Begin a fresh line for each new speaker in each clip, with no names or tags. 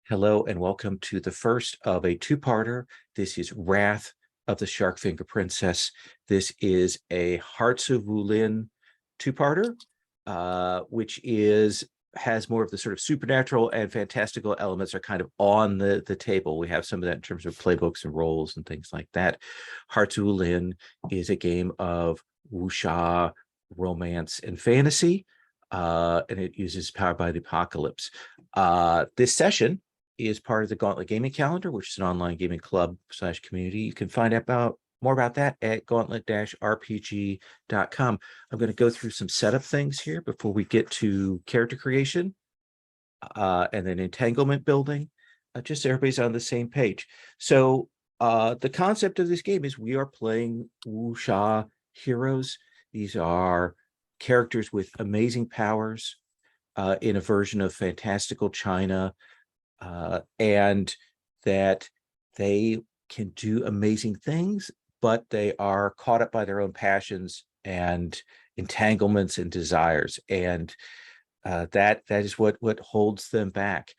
Hello and welcome to the first of a two-parter. This is Wrath of the Sharkfinger Princess. This is a Hearts of Wulin two-parter, which has more of the sort of supernatural and fantastical elements are kind of on the table. We have some of that in terms of playbooks and roles and things like that. Hearts of Wulin is a game of wuxia, romance, and fantasy, and it uses Powered by the Apocalypse. This session is part of the Gauntlet Gaming Calendar, which is an online gaming club / community. You can find out more about that at gauntlet-rpg.com. I'm going to go through some setup things here before we get to character creation and then entanglement building, just so everybody's on the same page. So the concept of this game is we are playing wuxia heroes. These are characters with amazing powers in a version of fantastical China, and that they can do amazing things, but they are caught up by their own passions and entanglements and desires, and that is what holds them back.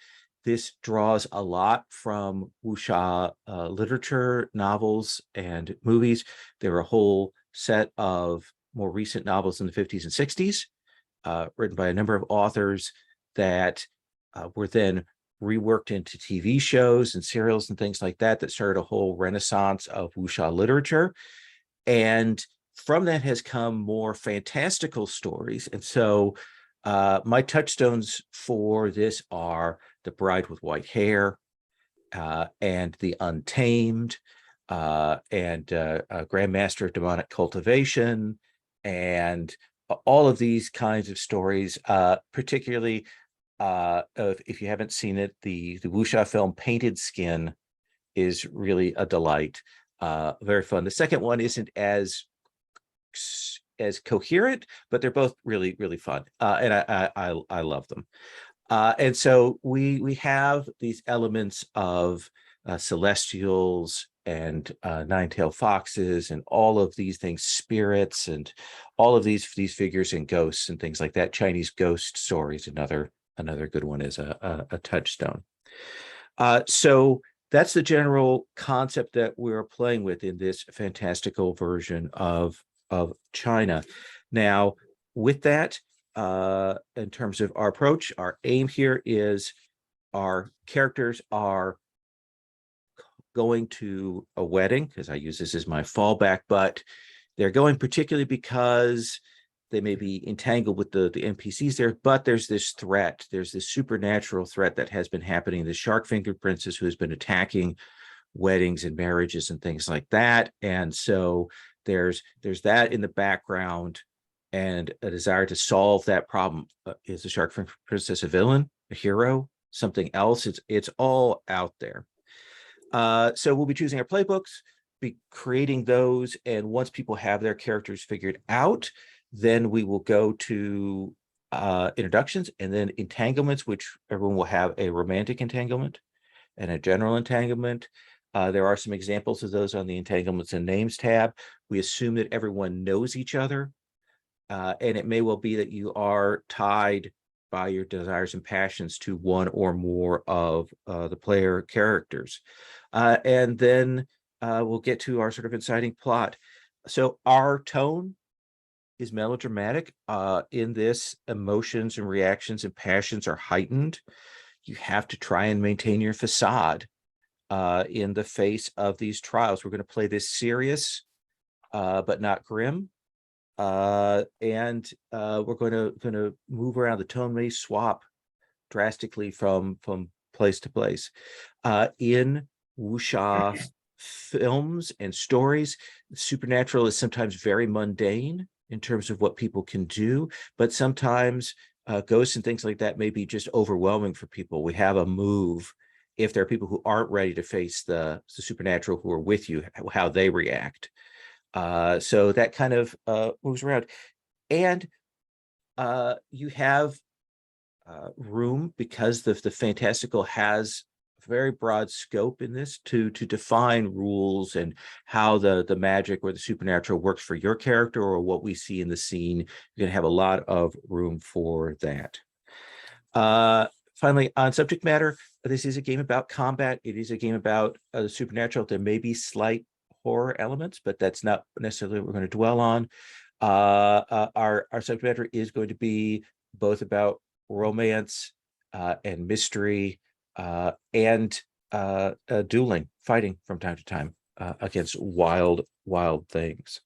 This draws a lot from wuxia literature, novels, and movies. There are a whole set of more recent novels in the 50s and 60s, written by a number of authors that were then reworked into TV shows and serials and things like that started a whole renaissance of wuxia literature. And from that has come more fantastical stories. And so my touchstones for this are The Bride with White Hair, and The Untamed, and Grandmaster of Demonic Cultivation, and all of these kinds of stories, particularly if you haven't seen it, the wuxia film Painted Skin is really a delight. Very fun. The second one isn't as coherent, but they're both really fun, and I love them. And so we have these elements of celestials and nine-tailed foxes and all of these things, spirits, and all of these figures and ghosts and things like that. Chinese ghost stories, another good one, is a touchstone. So that's the general concept that we're playing with in this fantastical version of China. Now, with that, in terms of our approach, our aim here is our characters are going to a wedding, because I use this as my fallback, but they're going particularly because they may be entangled with the NPCs there, but there's this threat. There's this supernatural threat that has been happening. The Sharkfinger Princess, who has been attacking weddings and marriages and things like that. And so there's that in the background, and a desire to solve that problem. Is the Sharkfinger Princess a villain, a hero, something else? It's all out there. So we'll be choosing our playbooks, be creating those, and once people have their characters figured out, then we will go to introductions and then entanglements, which everyone will have a romantic entanglement and a general entanglement. There are some examples of those on the entanglements and names tab. We assume that everyone knows each other, and it may well be that you are tied by your desires and passions to one or more of the player characters. And then we'll get to our sort of inciting plot. So our tone is melodramatic. In this, emotions and reactions and passions are heightened. You have to try and maintain your facade in the face of these trials. We're going to play this serious, but not grim. And we're going to move around. The tone may swap drastically from place to place. In wuxia films and stories, supernatural is sometimes very mundane in terms of what people can do, but sometimes ghosts and things like that may be just overwhelming for people. We have a move if there are people who aren't ready to face the supernatural who are with you, how they react. So that kind of moves around. And you have room, because the fantastical has very broad scope in this, to define rules and how the magic or the supernatural works for your character or what we see in the scene. You're going to have a lot of room for that. Finally, on subject matter, this is a game about combat. It is a game about the supernatural. There may be slight horror elements, but that's not necessarily what we're going to dwell on. Our subject matter is going to be both about romance and mystery and dueling, fighting from time to time against wild things.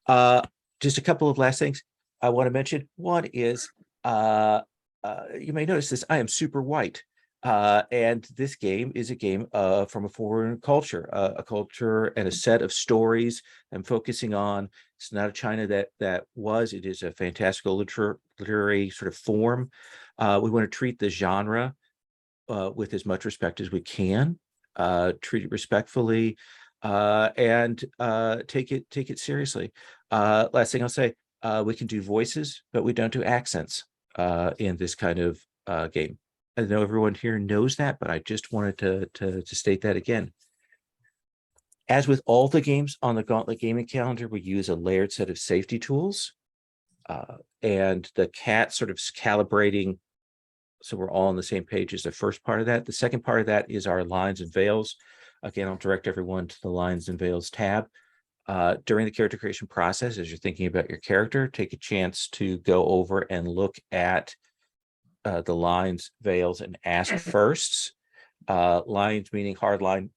Just a couple of last things I want to mention. One is you may notice this, I am super white. And this game is a game from a foreign culture, a culture and a set of stories I'm focusing on. It's not a China that was, it is a fantastical literary sort of form. We want to treat the genre with as much respect as we can, treat it respectfully, and take it seriously. Last thing I'll say, we can do voices, but we don't do accents in this kind of game. I know everyone here knows that, but I just wanted to state that again. As with all the games on the Gauntlet Gaming calendar, we use a layered set of safety tools, and the cat sort of calibrating so we're all on the same page is the first part of that. The second part of that is our lines and veils. Again, I'll direct everyone to the lines and veils tab. During the character creation process, as you're thinking about your character, take a chance to go over and look at the lines, veils, and ask firsts. Lines meaning hard line.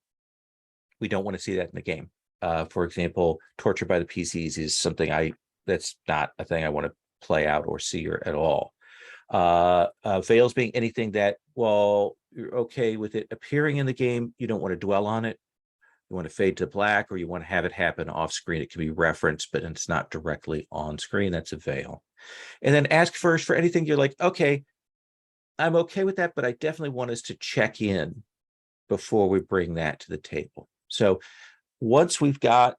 We don't want to see that in the game. For example, torture by the PCs is something that's not a thing I want to play out or see at all. Veils being anything that, well, you're okay with it appearing in the game, you don't want to dwell on it. You want to fade to black, or you want to have it happen off screen. It can be referenced, but it's not directly on screen. That's a veil. And then ask first for anything you're like, okay, I'm okay with that, but I definitely want us to check in before we bring that to the table. So once we've got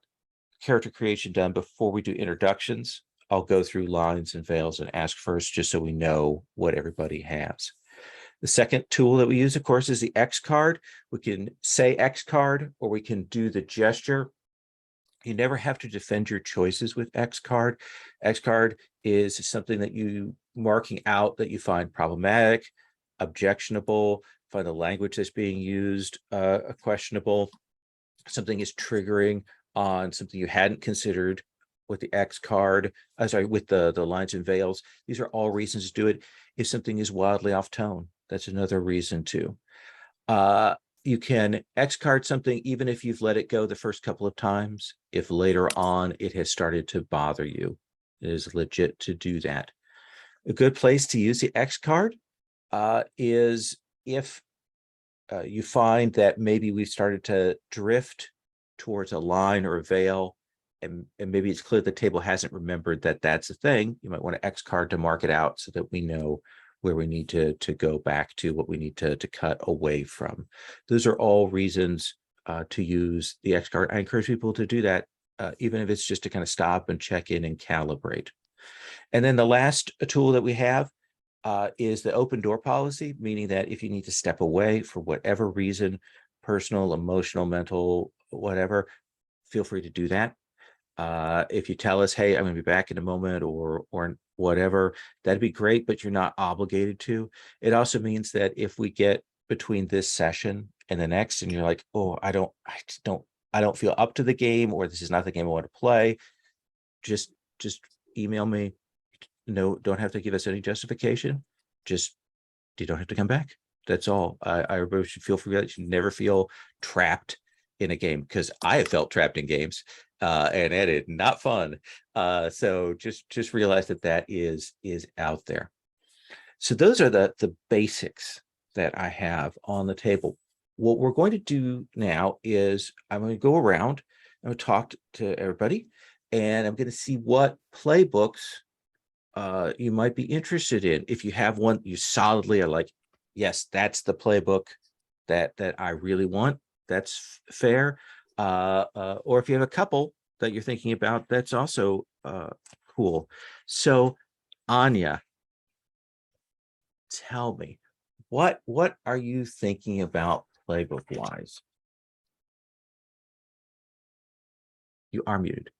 character creation done, before we do introductions, I'll go through lines and veils and ask first, just so we know what everybody has. The second tool that we use, of course, is the X card. We can say X card, or we can do the gesture. You never have to defend your choices with X card. X card is something that you marking out that you find problematic, objectionable, find the language that's being used questionable. Something is triggering on something you hadn't considered with the X card, with the lines and veils. These are all reasons to do it. If something is wildly off tone, that's another reason to. You can X card something even if you've let it go the first couple of times. If later on it has started to bother you, it is legit to do that. A good place to use the X card is if you find that maybe we've started to drift towards a line or a veil, and maybe it's clear the table hasn't remembered that that's a thing. You might want to X card to mark it out so that we know where we need to go back to, what we need to cut away from. Those are all reasons to use the X card. I encourage people to do that, even if it's just to kind of stop and check in and calibrate. And then the last tool that we have is the open door policy, meaning that if you need to step away for whatever reason, personal, emotional, mental, whatever, feel free to do that. If you tell us, hey, I'm going to be back in a moment or whatever, that'd be great, but you're not obligated to. It also means that if we get between this session and the next, and you're like, oh, I don't feel up to the game, or this is not the game I want to play, just email me. No, don't have to give us any justification. Just, you don't have to come back. That's all. Everybody should feel free. You should never feel trapped in a game, because I have felt trapped in games, and it is not fun. So just realize that is out there. So those are the basics that I have on the table. What we're going to do now is I'm going to go around, I'm going to talk to everybody, and I'm going to see what playbooks you might be interested in. If you have one you solidly are like, yes, that's the playbook that I really want, that's fair. Or if you have a couple that you're thinking about, that's also cool. So Anya, tell me, what are you thinking about playbook wise? You are muted.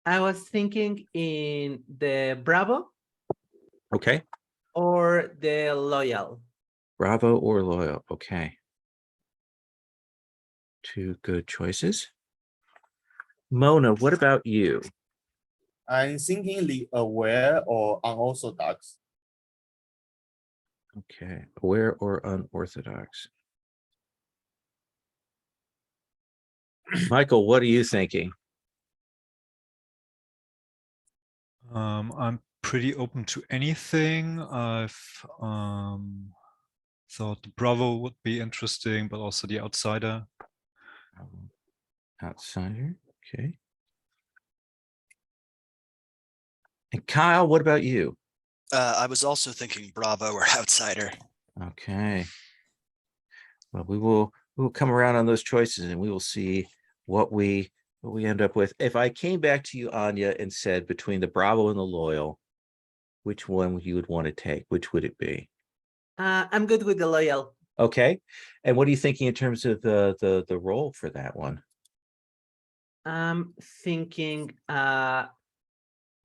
I was thinking in the Bravo,
Okay.
or the loyal.
Bravo or loyal. Okay. Two good choices. Mona, what about you?
I'm thinking the aware or unorthodox.
Okay. Aware or unorthodox? Michael, what are you thinking?
I'm pretty open to anything. I've thought the Bravo would be interesting, but also the Outsider.
Outsider. Okay. And Kyle, what about you?
I was also thinking Bravo or Outsider.
Okay. Well, we will come around on those choices and we will see what we end up with. If I came back to you, Anya, and said between the Bravo and the Loyal, which one you would want to take? Which would it be?
I'm good with the loyal.
Okay. And what are you thinking in terms of the role for that one?
I'm thinking I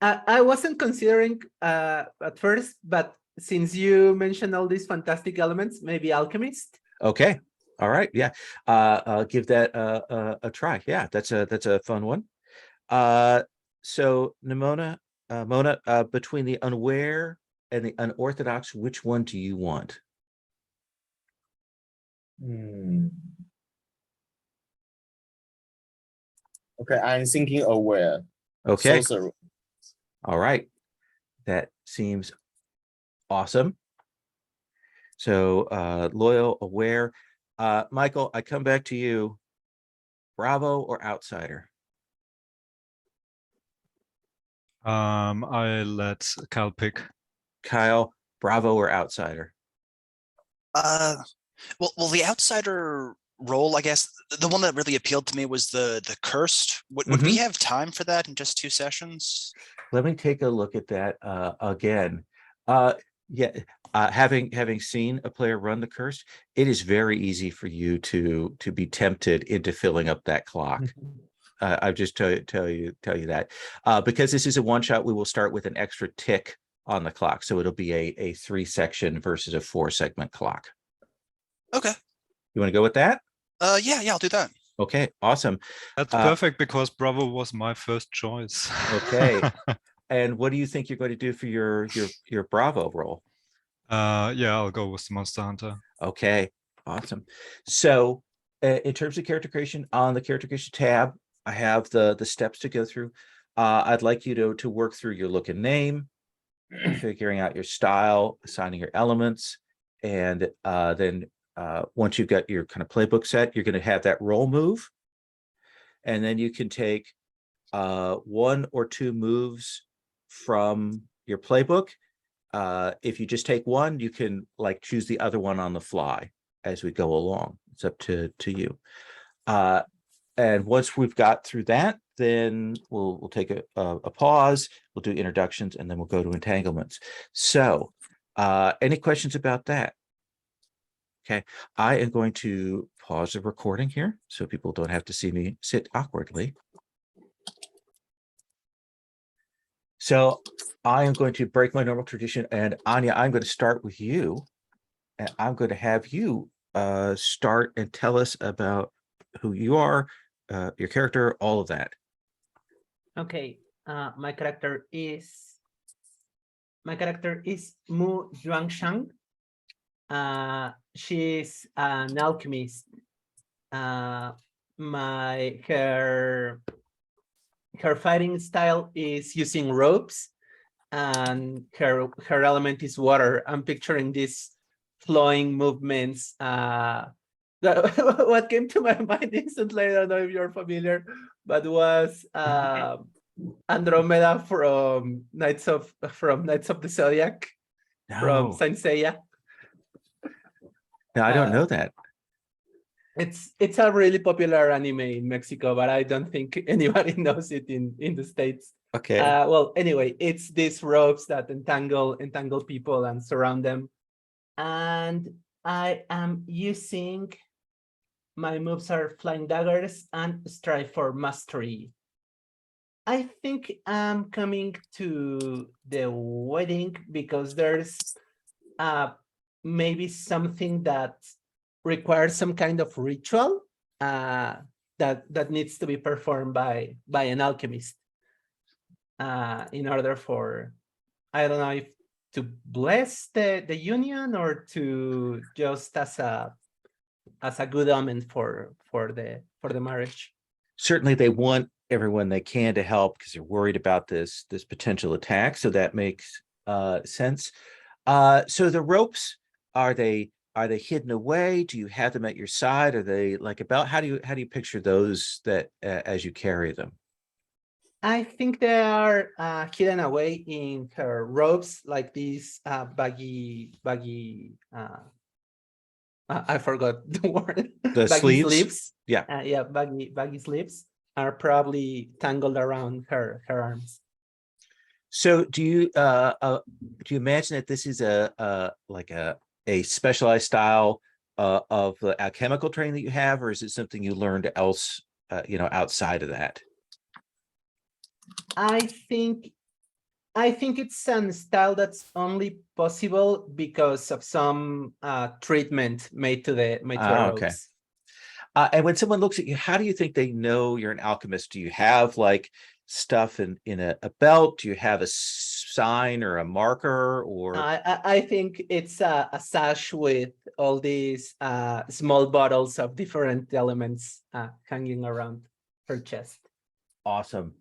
wasn't considering at first, but since you mentioned all these fantastic elements, maybe alchemist.
Okay. All right. Yeah. I'll give that a try. Yeah, that's a fun one. So Mona, between the unaware and the unorthodox, which one do you want?
Okay, I'm thinking aware.
Okay.
Sorcerer.
All right. That seems awesome. So loyal, aware. Michael, I come back to you. Bravo or outsider?
I let Kyle pick.
Kyle, Bravo or outsider?
Well, the Outsider role, I guess, the one that really appealed to me was the Cursed. Would we have time for that in just 2 sessions?
Let me take a look at that again. Yeah, having seen a player run the Cursed, it is very easy for you to be tempted into filling up that clock. I'll just tell you that because this is a one shot, we will start with an extra tick on the clock, so it'll be a 3-section versus a 4-segment clock.
Okay.
You want to go with that?
Yeah, I'll do that.
Okay, awesome.
That's perfect because Bravo was my first choice.
Okay. And what do you think you're going to do for your Bravo role?
Yeah, I'll go with the Monster Hunter.
Okay, awesome. So in terms of character creation, on the character creation tab, I have the steps to go through. I'd like you to work through your look and name, figuring out your style, assigning your elements, and then once you've got your kind of playbook set, you're going to have that roll move, and then you can take 1 or 2 moves from your playbook. If you just take one, you can like choose the other one on the fly as we go along. It's up to you. And once we've got through that, then we'll take a pause, we'll do introductions, and then we'll go to entanglements. So any questions about that? Okay, I am going to pause the recording here so people don't have to see me sit awkwardly. So I am going to break my normal tradition, and Anya, I'm going to start with you, and I'm going to have you start and tell us about who you are, your character, all of that.
Okay, my character is Mu Yuanshang. She's an alchemist. Her fighting style is using ropes, and her element is water. I'm picturing these flowing movements. What came to my mind instantly, I don't know if you're familiar, but was Andromeda from Knights of the Zodiac, from Saint Seiya.
No, I don't know that.
It's a really popular anime in Mexico, but I don't think anybody knows it in the States.
Okay.
Well, anyway, it's these ropes that entangle people and surround them. And I am using, my moves are Flying Daggers and Strive for Mastery. I think I'm coming to the wedding because there's maybe something that requires some kind of ritual that needs to be performed by an alchemist in order for, I don't know if to bless the union or to just as a good omen for the marriage.
Certainly they want everyone they can to help because they're worried about this potential attack. So that makes sense. So the ropes, are they hidden away? Do you have them at your side? Are they like about, how do you picture those that as you carry them?
I think they are hidden away in her robes, like these baggy. I forgot the word.
The
baggy
sleeves? Yeah.
Yeah, baggy sleeves are probably tangled around her arms.
So do you imagine that this is like a specialized style of the alchemical training that you have, or is it something you learned else, outside of that?
I think it's a style that's only possible because of some treatment made to the
Okay.
robes.
And when someone looks at you, how do you think they know you're an alchemist? Do you have like stuff in a belt? Do you have a sign or a marker, or?
I think it's a sash with all these small bottles of different elements hanging around her chest.
Awesome.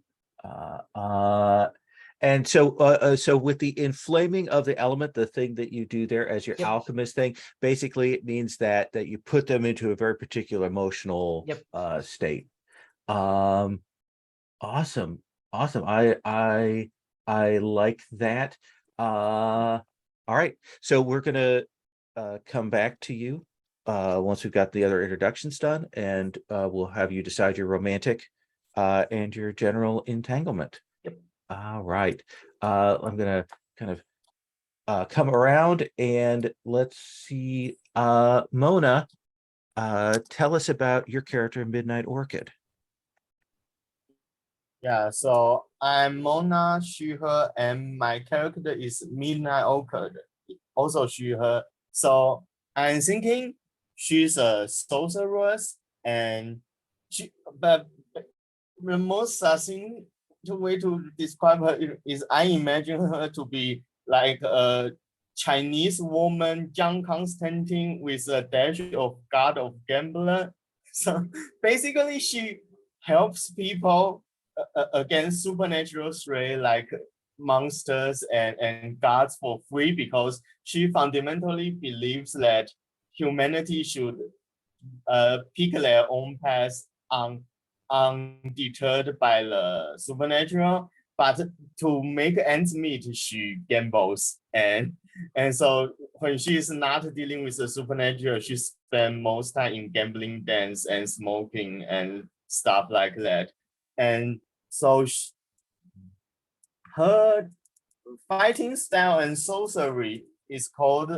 And so with the inflaming of the element, the thing that you do there as your
Yep.
alchemist thing, basically it means that you put them into a very particular emotional
Yep.
state. Awesome. I like that. All right. So we're gonna come back to you once we've got the other introductions done, and we'll have you decide your romantic and your general entanglement.
Yep.
All right. I'm gonna kind of come around and let's see. Mona, tell us about your character in Midnight Orchid.
Yeah, so I'm Mona, she, her, and my character is Midnight Orchid, also she, her. So I'm thinking she's a sorceress, and but the most succinct way to describe her is I imagine her to be like a Chinese woman, John Constantine, with a dash of God of Gambler. So basically, she helps people against supernatural threat like monsters and gods for free, because she fundamentally believes that humanity should pick their own path undeterred by the supernatural. But to make ends meet, she gambles, and so when she is not dealing with the supernatural, she spends most time in gambling dens and smoking and stuff like that. And so her fighting style and sorcery is called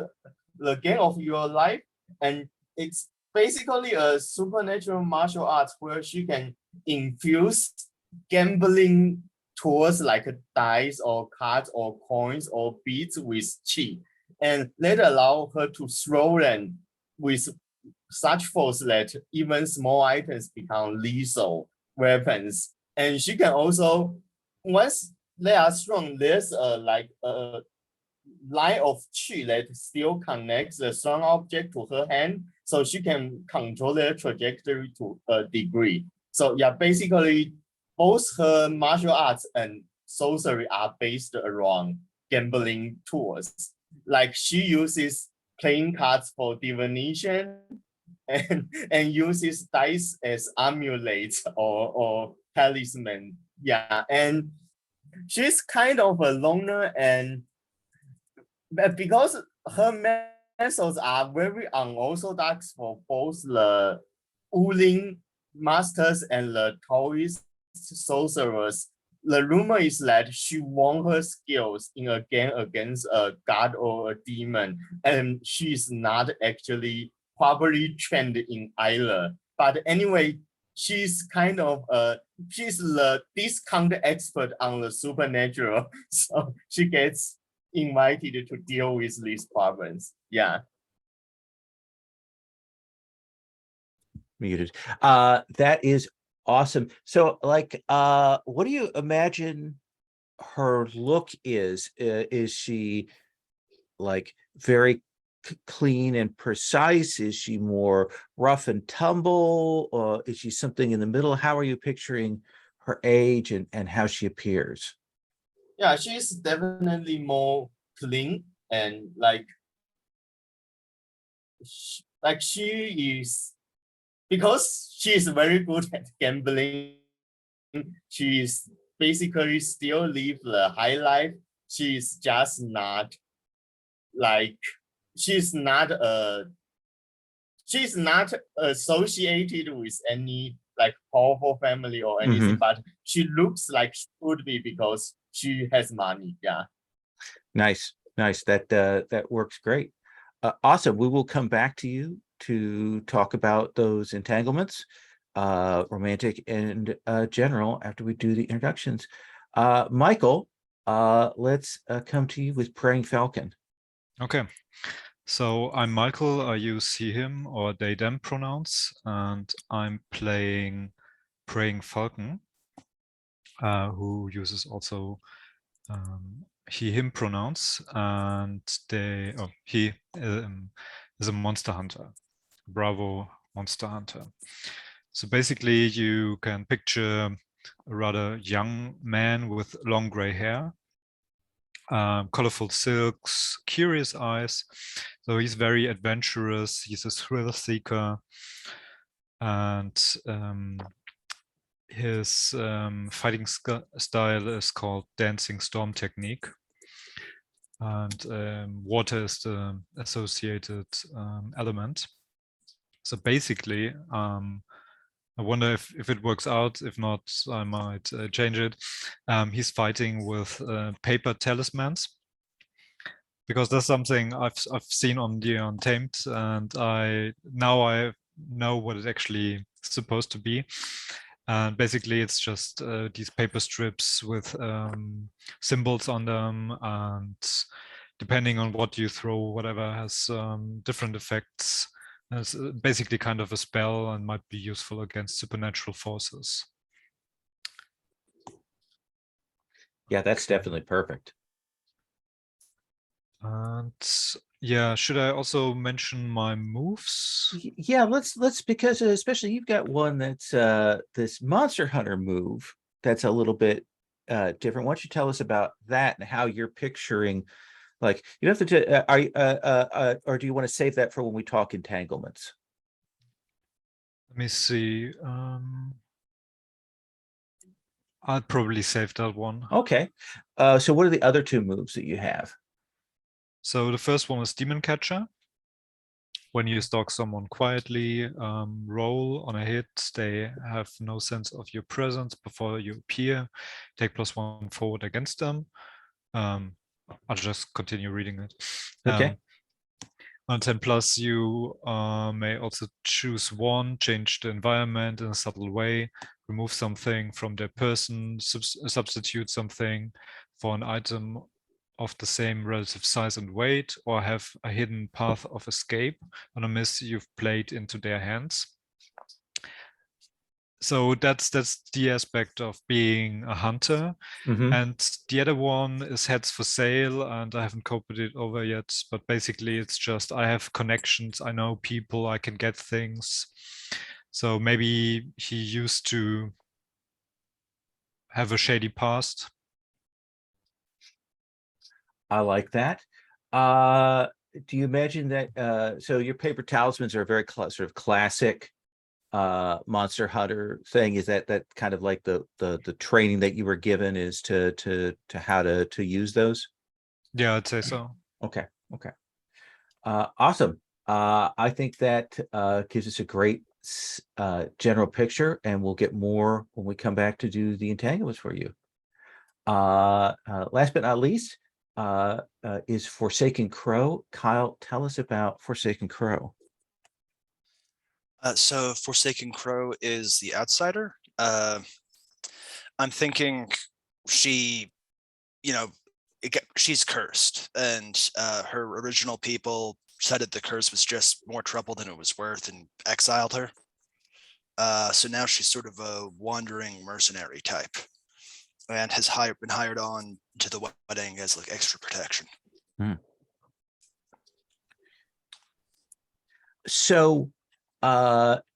the game of your life, and it's basically a supernatural martial arts where she can infuse gambling towards like dice or cards or coins or beads with chi, and that allow her to throw them with such force that even small items become lethal weapons. And she can also, once they are strong, there's like a line of chi that still connects the strong object to her hand, so she can control their trajectory to a degree. So yeah, basically both her martial arts and sorcery are based around gambling tools. Like she uses playing cards for divination, and uses dice as amulets or talisman. Yeah, and she's kind of a loner, and because her methods are very unorthodox for both the Wulin masters and the Taoist sorcerers. The rumor is that she won her skills in a game against a god or a demon, and she's not actually properly trained in either. But anyway, she's kind of she's the discount expert on the supernatural, so she gets invited to deal with these problems. Yeah.
Muted. That is awesome. So, like, what do you imagine her look is? Is she like very clean and precise? Is she more rough and tumble? Or is she something in the middle? How are you picturing her age and how she appears?
Yeah, she's definitely more clean and like she is, because she is very good at gambling. She is basically still live the high life. She's just not like she's not associated with any like powerful family or anything, but she looks like she could be because she has money. Yeah.
Nice. That works great. Awesome. We will come back to you to talk about those entanglements, romantic and general, after we do the introductions. Michael, let's come to you with Praying Falcon.
Okay. So I'm Michael. I use he, him, or they, them pronouns, and I'm playing Praying Falcon, who uses also he, him pronouns, and he is a monster hunter, Bravo monster hunter. So basically, you can picture a rather young man with long gray hair, colorful silks, curious eyes. So he's very adventurous. He's a thrill seeker, and his fighting style is called Dancing Storm Technique. And water is the associated element. So basically, I wonder if it works out. If not, I might change it. He's fighting with paper talismans, because that's something I've seen on the Untamed, and I know what it's actually supposed to be. And basically, it's just these paper strips with symbols on them, and depending on what you throw, whatever has different effects. It's basically kind of a spell and might be useful against supernatural forces.
Yeah, that's definitely perfect.
And yeah, should I also mention my moves?
Yeah, let's because especially you've got one that's this Monster Hunter move that's a little bit different. Why don't you tell us about that and how you're picturing, like, you don't have to or do you want to save that for when we talk entanglements?
Let me see. I'd probably save that one.
Okay. So what are the other two moves that you have?
So the first one is Demon Catcher. When you stalk someone quietly, roll on a hit, they have no sense of your presence before you appear. Take +1 forward against them. I'll just continue reading it.
Okay.
On 10+, you may also choose one, change the environment in a subtle way, remove something from their person, substitute something for an item of the same relative size and weight, or have a hidden path of escape on a miss you've played into their hands. So that's the aspect of being a hunter. And the other one is Heads for Sale, and I haven't copied it over yet, but basically it's just I have connections, I know people, I can get things. So maybe he used to have a shady past.
I like that. Do you imagine that so your paper talismans are a very sort of classic Monster Hunter thing? Is that kind of like the training that you were given is to how to use those?
Yeah, I'd say so.
Okay. Awesome. I think that gives us a great general picture, and we'll get more when we come back to do the entanglements for you. Last but not least is Forsaken Crow. Kyle, tell us about Forsaken Crow.
So Forsaken Crow is the outsider. I'm thinking she, she's cursed, and her original people decided the curse was just more trouble than it was worth and exiled her. So now she's sort of a wandering mercenary type, and has been hired on to the wedding as like extra protection.
So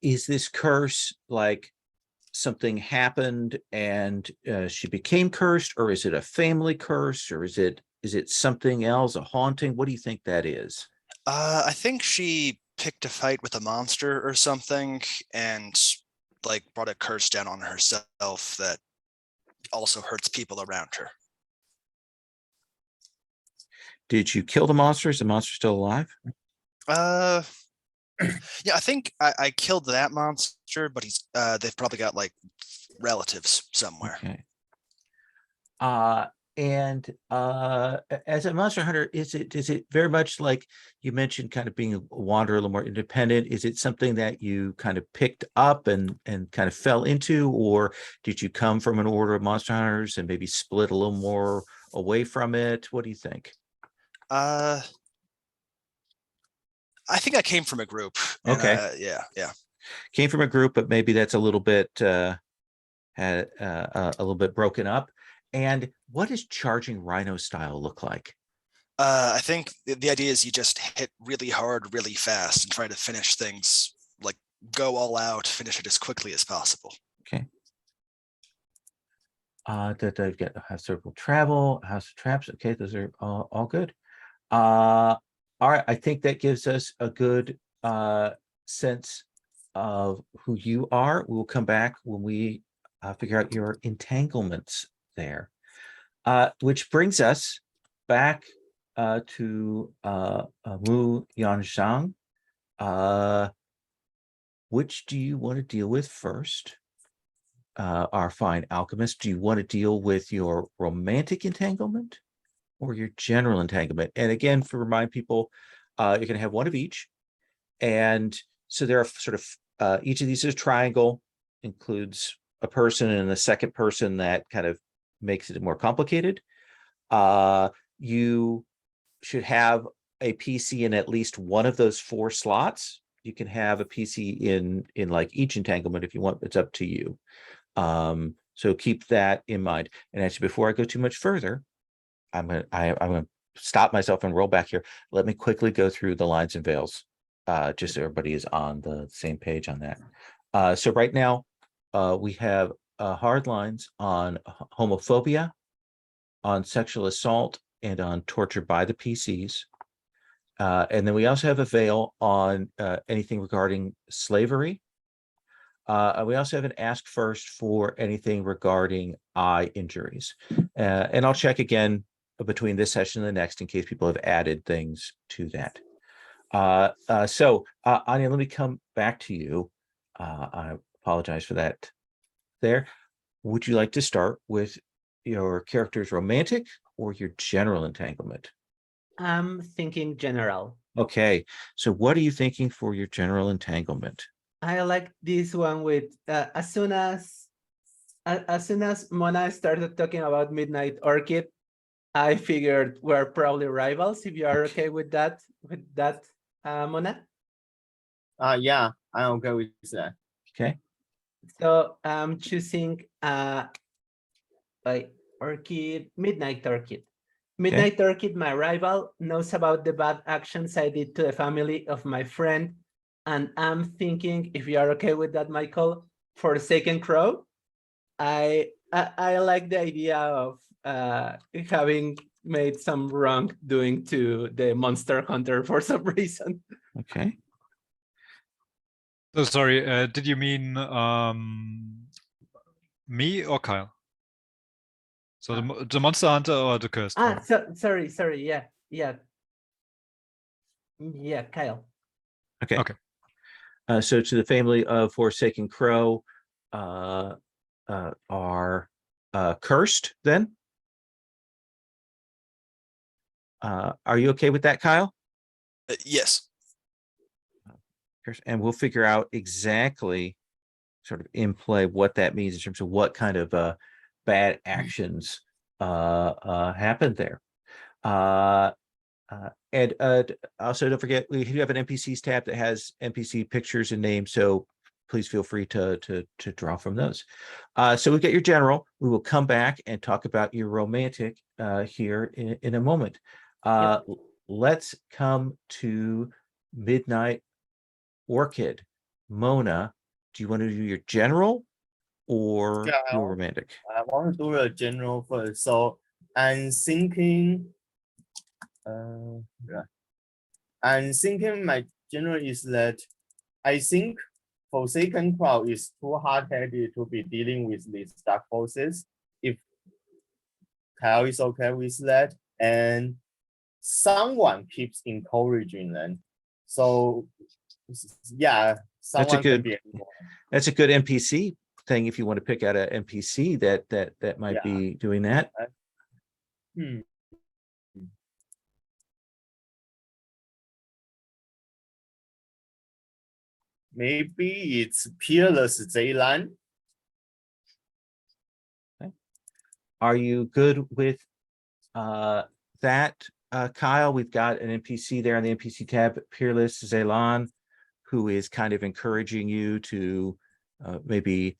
is this curse like something happened and she became cursed, or is it a family curse, or is it something else, a haunting? What do you think that is?
I think she picked a fight with a monster or something, and like brought a curse down on herself that also hurts people around her.
Did you kill the monster? Is the monster still alive?
Yeah, I think I killed that monster, but they've probably got like relatives somewhere.
Okay. And as a monster hunter, is it very much like you mentioned, kind of being a wanderer, a little more independent? Is it something that you kind of picked up and kind of fell into, or did you come from an order of monster hunters and maybe split a little more away from it? What do you think?
I think I came from a group. And,
Okay.
yeah.
Came from a group, but maybe that's a little bit had a little bit broken up. And what does charging rhino style look like?
I think the idea is you just hit really hard, really fast, and try to finish things, like go all out, finish it as quickly as possible.
Okay. That I've got House Circle Travel, House of Traps. Okay, those are all good. All right, I think that gives us a good sense of who you are. We will come back when we figure out your entanglements there. Which brings us back to Wu Yanzhang. Which do you want to deal with first? Our fine alchemist, do you want to deal with your romantic entanglement or your general entanglement? And again, for remind people, you're going to have one of each. And so there are sort of each of these is a triangle, includes a person and a second person that kind of makes it more complicated. You should have a PC in at least one of those 4 slots. You can have a PC in like each entanglement if you want. It's up to you. So keep that in mind. And actually, before I go too much further, I'm gonna stop myself and roll back here. Let me quickly go through the lines and veils, just so everybody is on the same page on that. So right now, we have hard lines on homophobia, on sexual assault, and on torture by the PCs. And then we also have a veil on anything regarding slavery. We also have an ask first for anything regarding eye injuries. And I'll check again between this session and the next in case people have added things to that. So Anya, let me come back to you. I apologize for that there. Would you like to start with your character's romantic or your general entanglement?
I'm thinking general.
Okay, so what are you thinking for your general entanglement?
I like this one with as soon as Mona started talking about Midnight Orchid, I figured we're probably rivals. If you are okay with that, Mona.
Yeah, I'm okay with that.
Okay.
So I'm choosing like Orchid, Midnight Orchid. Midnight Orchid, my rival, knows about the bad actions I did to the family of my friend. And I'm thinking, if you are okay with that, Michael, Forsaken Crow, I like the idea of having made some wrongdoing to the monster hunter for some reason.
Okay.
So sorry, did you mean me or Kyle? So the monster hunter or the cursed one?
Sorry, yeah, Kyle.
Okay.
Okay.
So to the family of Forsaken Crow are cursed then? Are you okay with that, Kyle?
Yes.
and we'll figure out exactly sort of in play what that means in terms of what kind of bad actions happened there. And also don't forget, we do have an NPCs tab that has NPC pictures and names, so please feel free to draw from those. So we've got your general. We will come back and talk about your romantic here in a moment. Let's come to Midnight Orchid. Mona, do you want to do your general or your romantic?
I want to do a general first. So I'm thinking, my general is that I think Forsaken Crowd is too hard-headed to be dealing with these dark forces. If Kyle is okay with that, and someone keeps encouraging them. So yeah, someone can be
that's a good NPC thing if you want to pick out an NPC that might be doing that.
Maybe it's Peerless Zaylan.
Okay. Are you good with that, Kyle? We've got an NPC there on the NPC tab, Peerless Zaylan, who is kind of encouraging you to maybe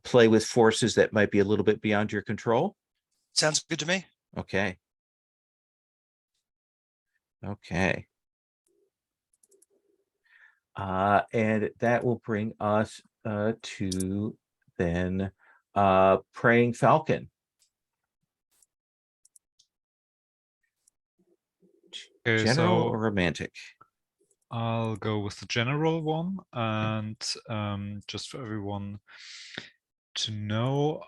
play with forces that might be a little bit beyond your control.
Sounds good to me.
Okay. Okay. And that will bring us to then Praying Falcon.
Okay,
General
so
or romantic?
I'll go with the general one, and just for everyone to know,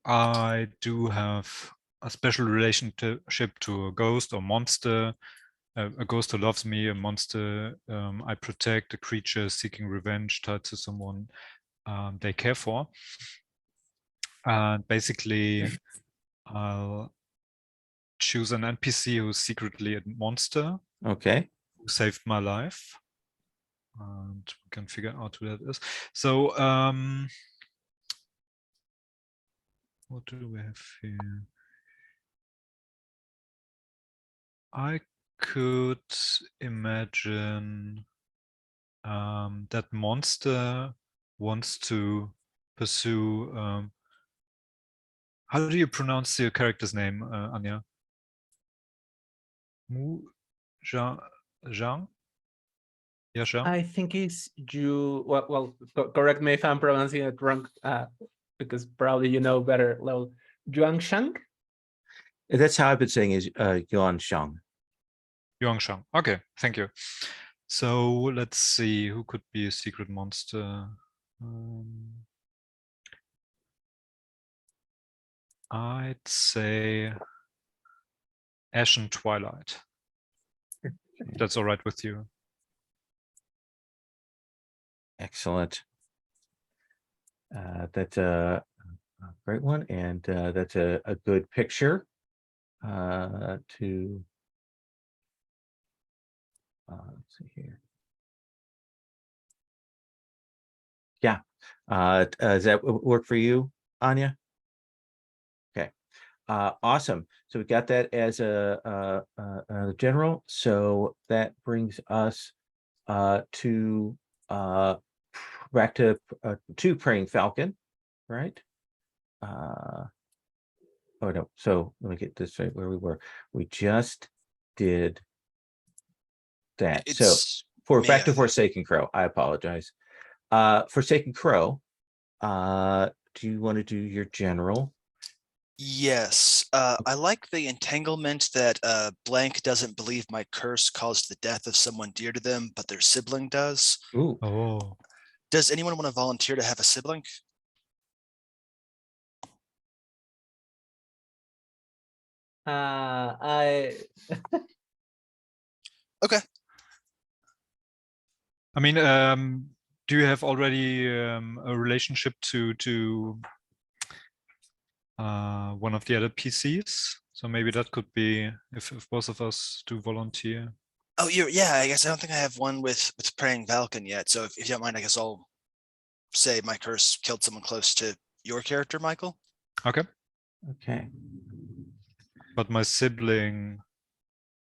I do have a special relationship to a ghost or monster, a ghost who loves me, a monster I protect, a creature seeking revenge tied to someone they care for. And basically, I'll choose an NPC who's secretly a monster.
Okay.
Who saved my life. And we can figure out who that is. So what do we have here? I could imagine that monster wants to pursue. How do you pronounce your character's name, Anya? Zhang? Yeah, Zhang?
I think it's you. Well, correct me if I'm pronouncing it wrong, because probably you know better. Well, Yuanshang.
That's how I've been saying is Yuan Shang.
Yuanshang. Okay, thank you. So let's see who could be a secret monster. I'd say Ashen Twilight. If that's all right with you.
Excellent. That's a great one, and that's a good picture to let's see here. Yeah. Does that work for you, Anya? Okay. Awesome. So we got that as a general. So that brings us to back to Praying Falcon, right? Oh no. So let me get this right where we were. We just did that. So back to Forsaken Crow. I apologize. Forsaken Crow. Do you want to do your general?
Yes, I like the entanglement that blank doesn't believe my curse caused the death of someone dear to them, but their sibling does.
Ooh.
Oh.
Does anyone want to volunteer to have a sibling?
I
Okay.
I mean, do you have already a relationship to one of the other PCs? So maybe that could be if both of us do volunteer.
Oh, yeah, I guess I don't think I have one with Praying Falcon yet. So if you don't mind, I guess I'll say my curse killed someone close to your character, Michael.
Okay,
Okay.
but my sibling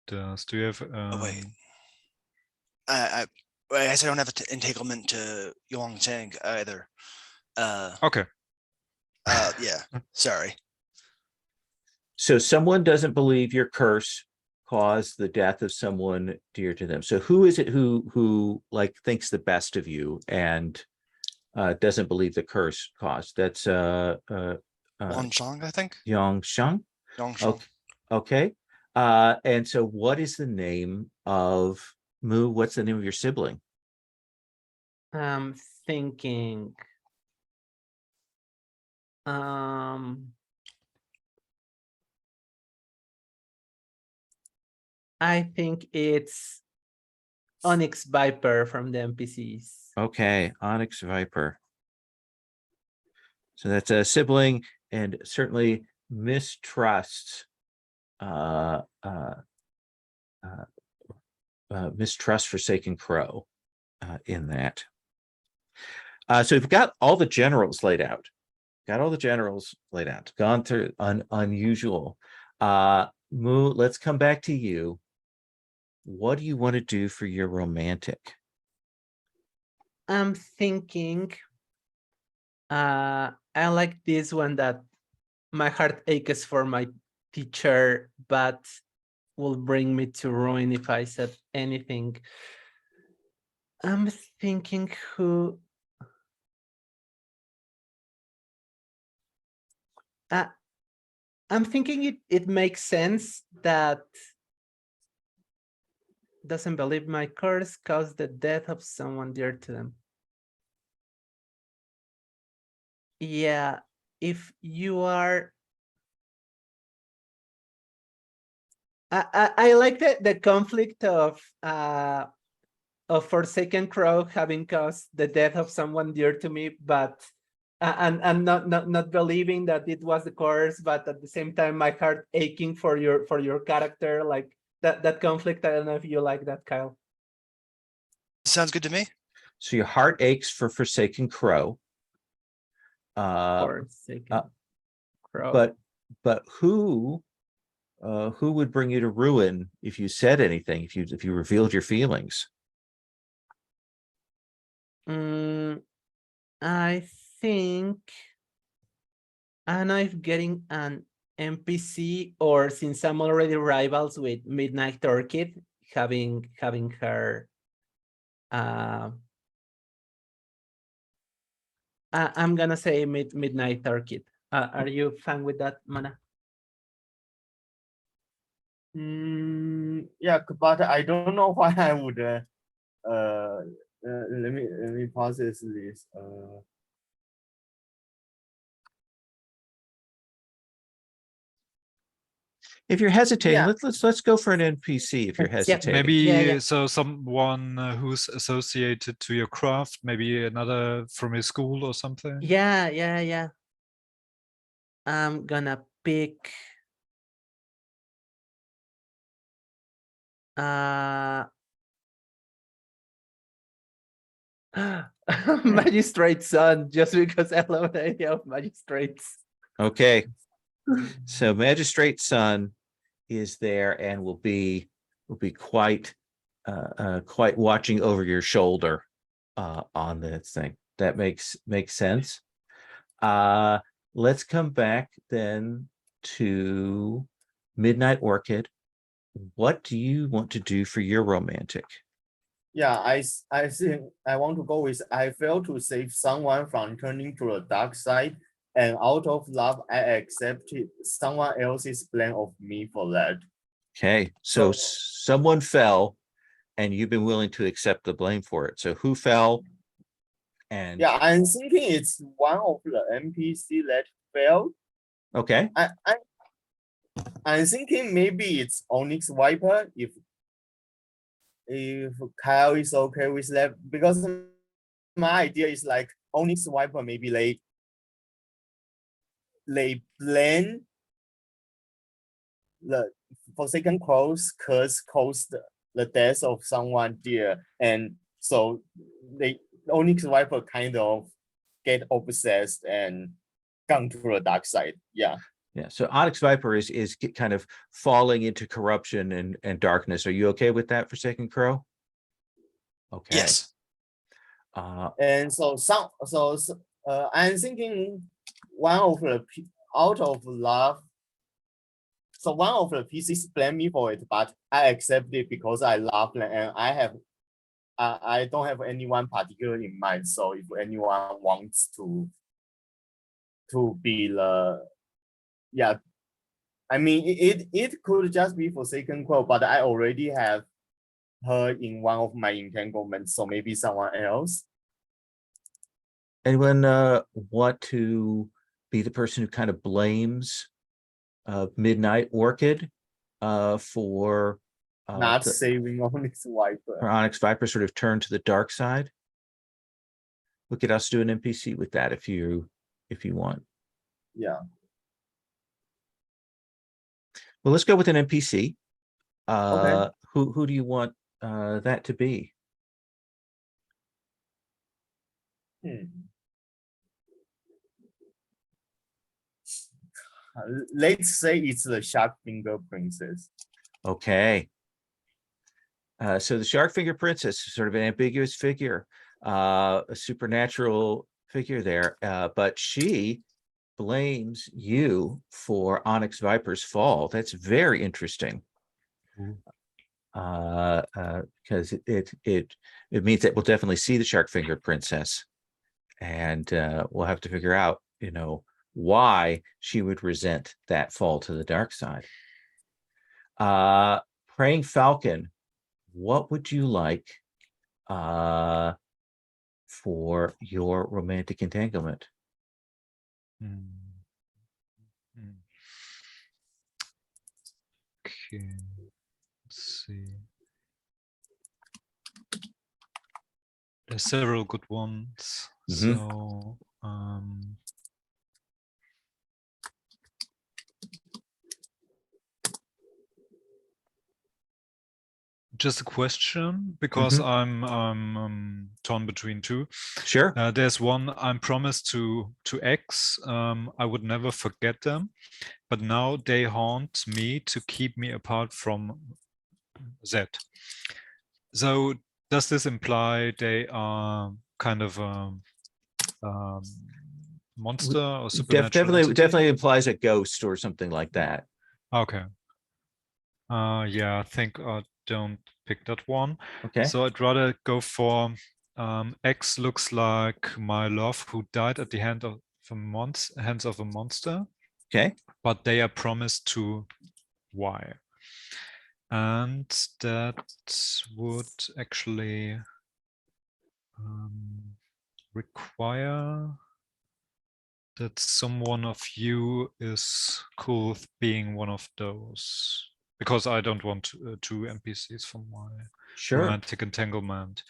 does. Do you have?
Oh, wait. I guess I don't have an entanglement to Yong Tang either.
Okay.
Yeah, sorry.
So someone doesn't believe your curse caused the death of someone dear to them. So who is it who like thinks the best of you and doesn't believe the curse caused? That's
Wang Chong, I think.
Yong Sheng.
Yong Chong.
Okay. And so what is the name of Mu? What's the name of your sibling?
I'm thinking. I think it's Onyx Viper from the NPCs.
Okay, Onyx Viper. So that's a sibling and certainly mistrusts mistrust Forsaken Crow in that. So we've got all the generals laid out. Gone through unusual. Moo, let's come back to you. What do you want to do for your romantic?
I'm thinking. I like this one that my heart aches for my teacher, but will bring me to ruin if I said anything. I'm thinking who. I'm thinking it makes sense that doesn't believe my curse caused the death of someone dear to them. Yeah, if you are. I like the conflict of Forsaken Crow having caused the death of someone dear to me, but and not believing that it was the curse, but at the same time my heart aching for your character, like that conflict. I don't know if you like that, Kyle.
Sounds good to me.
So your heart aches for Forsaken Crow.
Forsaken Crow.
But who would bring you to ruin if you said anything, if you revealed your feelings?
I think I don't know if getting an NPC or since I'm already rivals with Midnight Orchid, having her. I'm gonna say Midnight Orchid. Are you fine with that, Mana?
Yeah, but I don't know why I would. Let me process this.
If you're hesitating,
Yeah.
let's go for an NPC if you're hesitating.
Maybe
Yeah.
so someone who's associated to your craft, maybe another from your school or something.
Yeah. I'm gonna pick Magistrate Son, just because I love the idea of magistrates.
Okay. So Magistrate Son is there and will be quite watching over your shoulder on this thing. That makes sense. Let's come back then to Midnight Orchid. What do you want to do for your romantic?
Yeah, I think I want to go with I failed to save someone from turning to the dark side, and out of love, I accepted someone else's plan of me for that.
Okay, so someone fell, and you've been willing to accept the blame for it. So who fell? And
yeah, I'm thinking it's one of the NPC that failed.
Okay.
I'm thinking maybe it's Onyx Viper if Kyle is okay with that, because my idea is like Onyx Viper maybe they blame the Forsaken Crow's curse caused the death of someone dear, and so they Onyx Viper kind of get obsessed and gone to the dark side. Yeah.
Yeah. So Onyx Viper is kind of falling into corruption and darkness. Are you okay with that, Forsaken Crow? Okay.
Yes.
And so I'm thinking one of the out of love. So one of the PCs blame me for it, but I accept it because I love them and I don't have anyone particular in mind. So if anyone wants to be the, yeah, I mean it could just be Forsaken Crow, but I already have her in one of my entanglements, so maybe someone else.
Anyone want to be the person who kind of blames Midnight Orchid for
Not saving Onyx Viper.
Onyx Viper sort of turn to the dark side? We could also do an NPC with that if you want.
Yeah.
Well, let's go with an NPC.
Okay.
Who do you want that to be?
Let's say it's the Shark Finger Princess.
Okay. So the Shark Finger Princess is sort of an ambiguous figure, a supernatural figure there, but she blames you for Onyx Viper's fall. That's very interesting. Because it means that we'll definitely see the Shark Finger Princess, and we'll have to figure out, why she would resent that fall to the dark side. Praying Falcon, what would you like for your romantic entanglement?
Okay, let's see. There's several good ones. So just a question, because I'm torn between two.
Sure.
There's one I'm promised to X. I would never forget them, but now they haunt me to keep me apart from Z. So does this imply they are kind of monster or supernatural entity?
Definitely implies a ghost or something like that.
Okay. Yeah, I think I don't pick that one.
Okay.
So I'd rather go for X looks like my love who died at the hands of a monster.
Okay.
But they are promised to Y. And that would actually require that someone of you is cool with being one of those, because I don't want two NPCs for my romantic entanglement.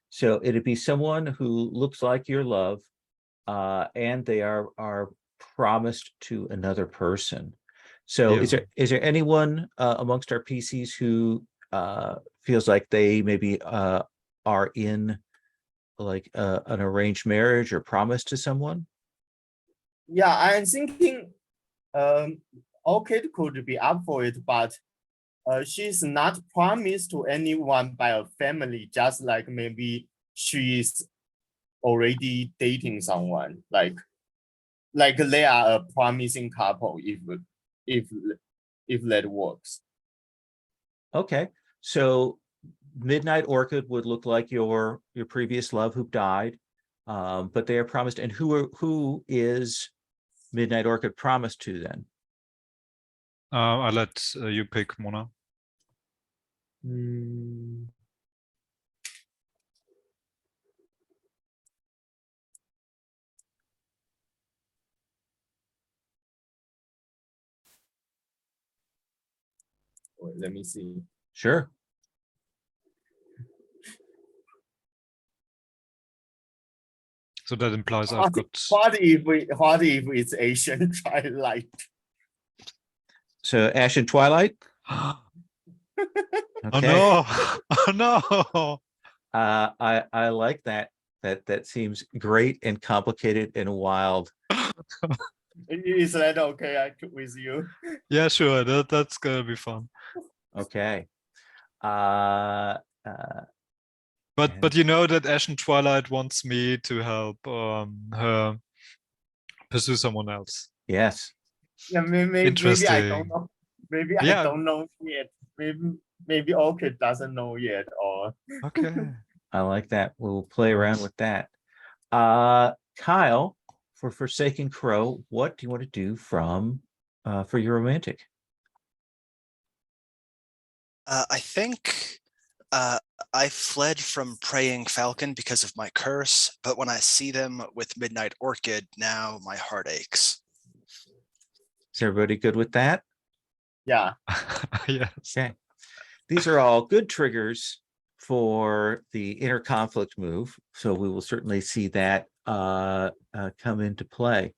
So it'd be someone who looks like your love, and they are promised to another person. So is there anyone amongst our PCs who feels like they maybe are in like an arranged marriage or promised to someone?
Yeah, I'm thinking Orchid could be up for it, but she's not promised to anyone by a family, just like maybe she's already dating someone, like they are a promising couple, if that works.
Okay, so Midnight Orchid would look like your previous love who died, but they are promised. And who is Midnight Orchid promised to then?
I'll let you pick, Mona.
Wait, let me see.
Sure.
So that implies I've got.
What if it's Asian Twilight?
So Ash and Twilight.
Oh
Okay.
no! Oh no!
I like that. That seems great and complicated and wild.
Is that okay? I could with you.
Yeah, sure. That's gonna be fun.
Okay. Uh,
But
and
you know that Ashen Twilight wants me to help her pursue someone else.
yes.
Yeah, maybe I don't
Interesting.
know. Maybe I
Yeah.
don't know yet. Maybe Orchid doesn't know yet, or
Okay.
I like that. We'll play around
Nice.
with that. Kyle, for Forsaken Crow, what do you want to do from for your romantic?
I think I fled from Praying Falcon because of my curse, but when I see them with Midnight Orchid, now my heart aches.
Is everybody good with that?
yeah.
Yes.
Okay. These are all good triggers for the inner conflict move. So we will certainly see that come into play.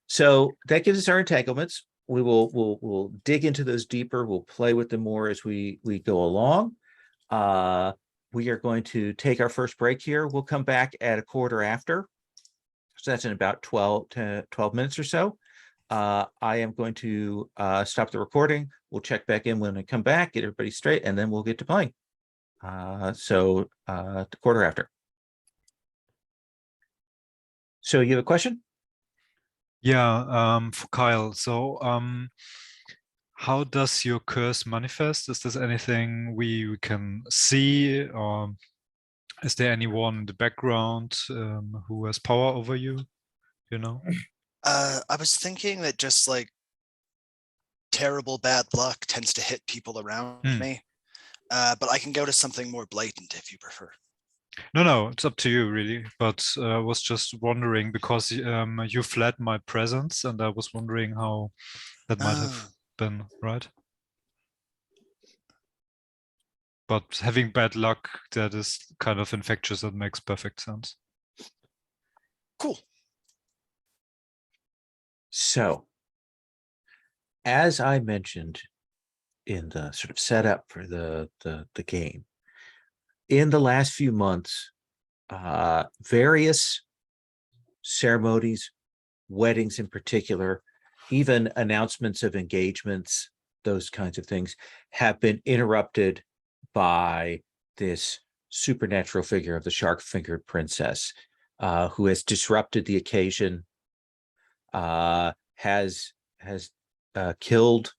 So that gives us our entanglements. We'll dig into those deeper. We'll play with them more as we go along. We are going to take our first break here. We'll come back at a quarter after. So that's in about 12 minutes or so. I am going to stop the recording. We'll check back in when I come back, get everybody straight, and then we'll get to playing. So the quarter after. So you have a question?
Yeah, for Kyle. So, how does your curse manifest? Is there anything we can see, or is there anyone in the background who has power over you? You know?
I was thinking that just like terrible bad luck tends to hit people around me, but I can go to something more blatant if you prefer.
No, it's up to you, really. But I was just wondering because you fled my presence, and I was wondering how that might have been, right? But having bad luck, that is kind of infectious. That makes perfect sense.
Cool.
So, as I mentioned in the sort of setup for the game, in the last few months, various ceremonies, weddings in particular, even announcements of engagements, those kinds of things, have been interrupted by this supernatural figure of the shark-fingered princess, who has disrupted the occasion, has killed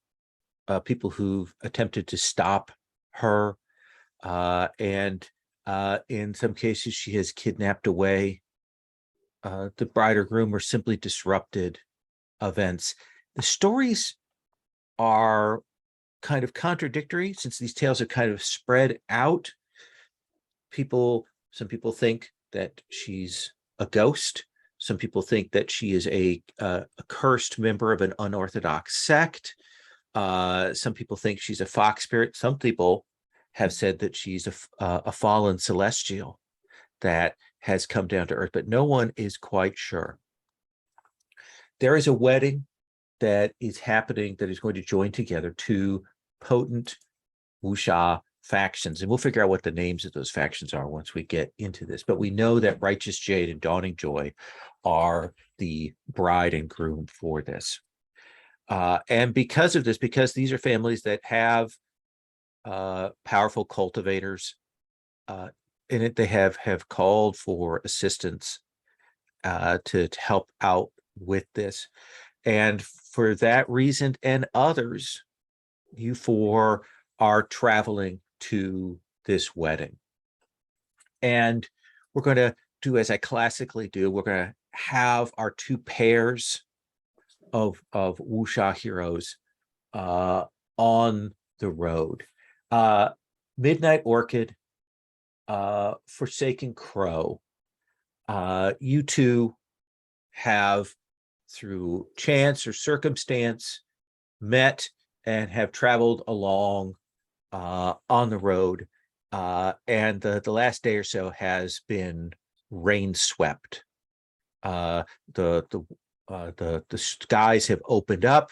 people who've attempted to stop her, and in some cases she has kidnapped away the bride or groom, or simply disrupted events. The stories are kind of contradictory since these tales are kind of spread out. Some people think that she's a ghost. Some people think that she is a cursed member of an unorthodox sect. Some people think she's a fox spirit. Some people have said that she's a fallen celestial that has come down to earth, but no one is quite sure. There is a wedding that is happening that is going to join together two potent wuxia factions, and we'll figure out what the names of those factions are once we get into this. But we know that Righteous Jade and Dawning Joy are the bride and groom for this. And because of this, because these are families that have powerful cultivators in it, they have called for assistance to help out with this. And for that reason and others, you four are traveling to this wedding. And we're going to do as I classically do. We're going to have our two pairs of wuxia heroes on the road. Midnight Orchid, Forsaken Crow. You two have, through chance or circumstance, met and have traveled along on the road, and the last day or so has been rain swept. The skies have opened up.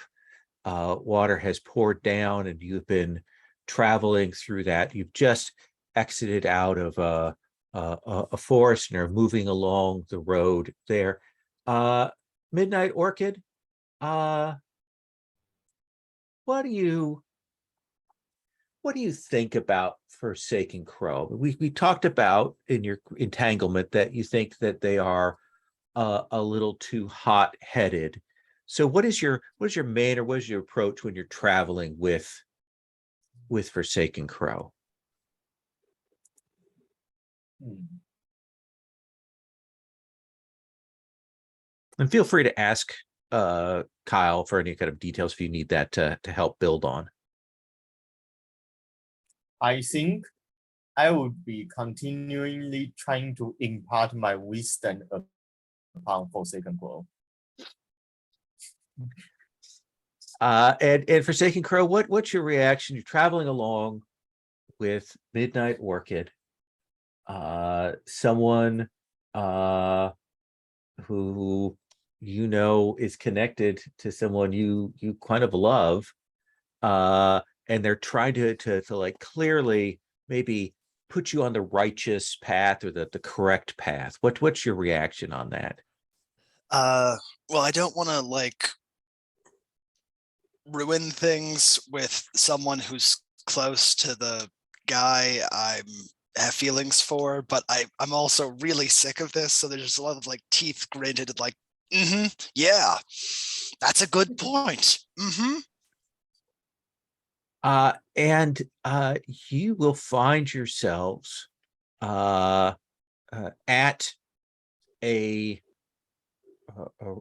water has poured down and you've been traveling through that. You've just exited out of a forest and are moving along the road there. Midnight Orchid, what do you think about Forsaken Crow? We talked about in your entanglement that you think that they are a little too hot-headed. So what is your main, or what is your approach when you're traveling with Forsaken Crow? And feel free to ask Kyle for any kind of details if you need that to help build on.
I think I would be continually trying to impart my wisdom upon Forsaken Crow.
And Forsaken Crow, what's your reaction? You're traveling along with Midnight Orchid, someone who you know is connected to someone you kind of love, and they're trying to like clearly maybe put you on the righteous path or the correct path. What's your reaction on that?
Well, I don't want to like ruin things with someone who's close to the guy I have feelings for, but I'm also really sick of this. So there's a lot of like teeth gritted, like, yeah, that's a good point.
And you will find yourselves at a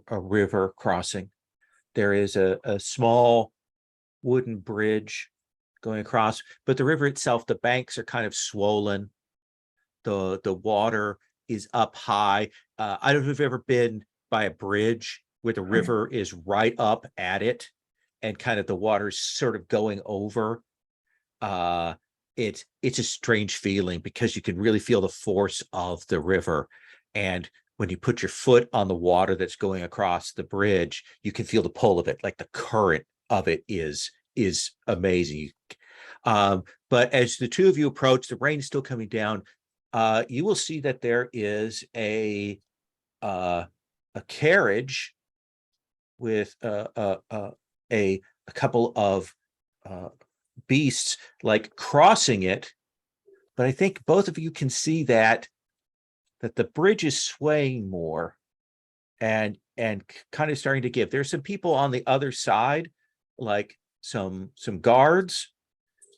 river crossing. There is a small wooden bridge going across, but the river itself, the banks are kind of swollen. The water is up high. I don't know if you've ever been by a bridge where the river is right up at it and kind of the water's sort of going over. It's a strange feeling because you can really feel the force of the river. And when you put your foot on the water that's going across the bridge, you can feel the pull of it, like the current of it is amazing. But as the two of you approach, the rain is still coming down. You will see that there is a carriage with a couple of beasts like crossing it, but I think both of you can see that the bridge is swaying more and kind of starting to give. There's some people on the other side, like some guards,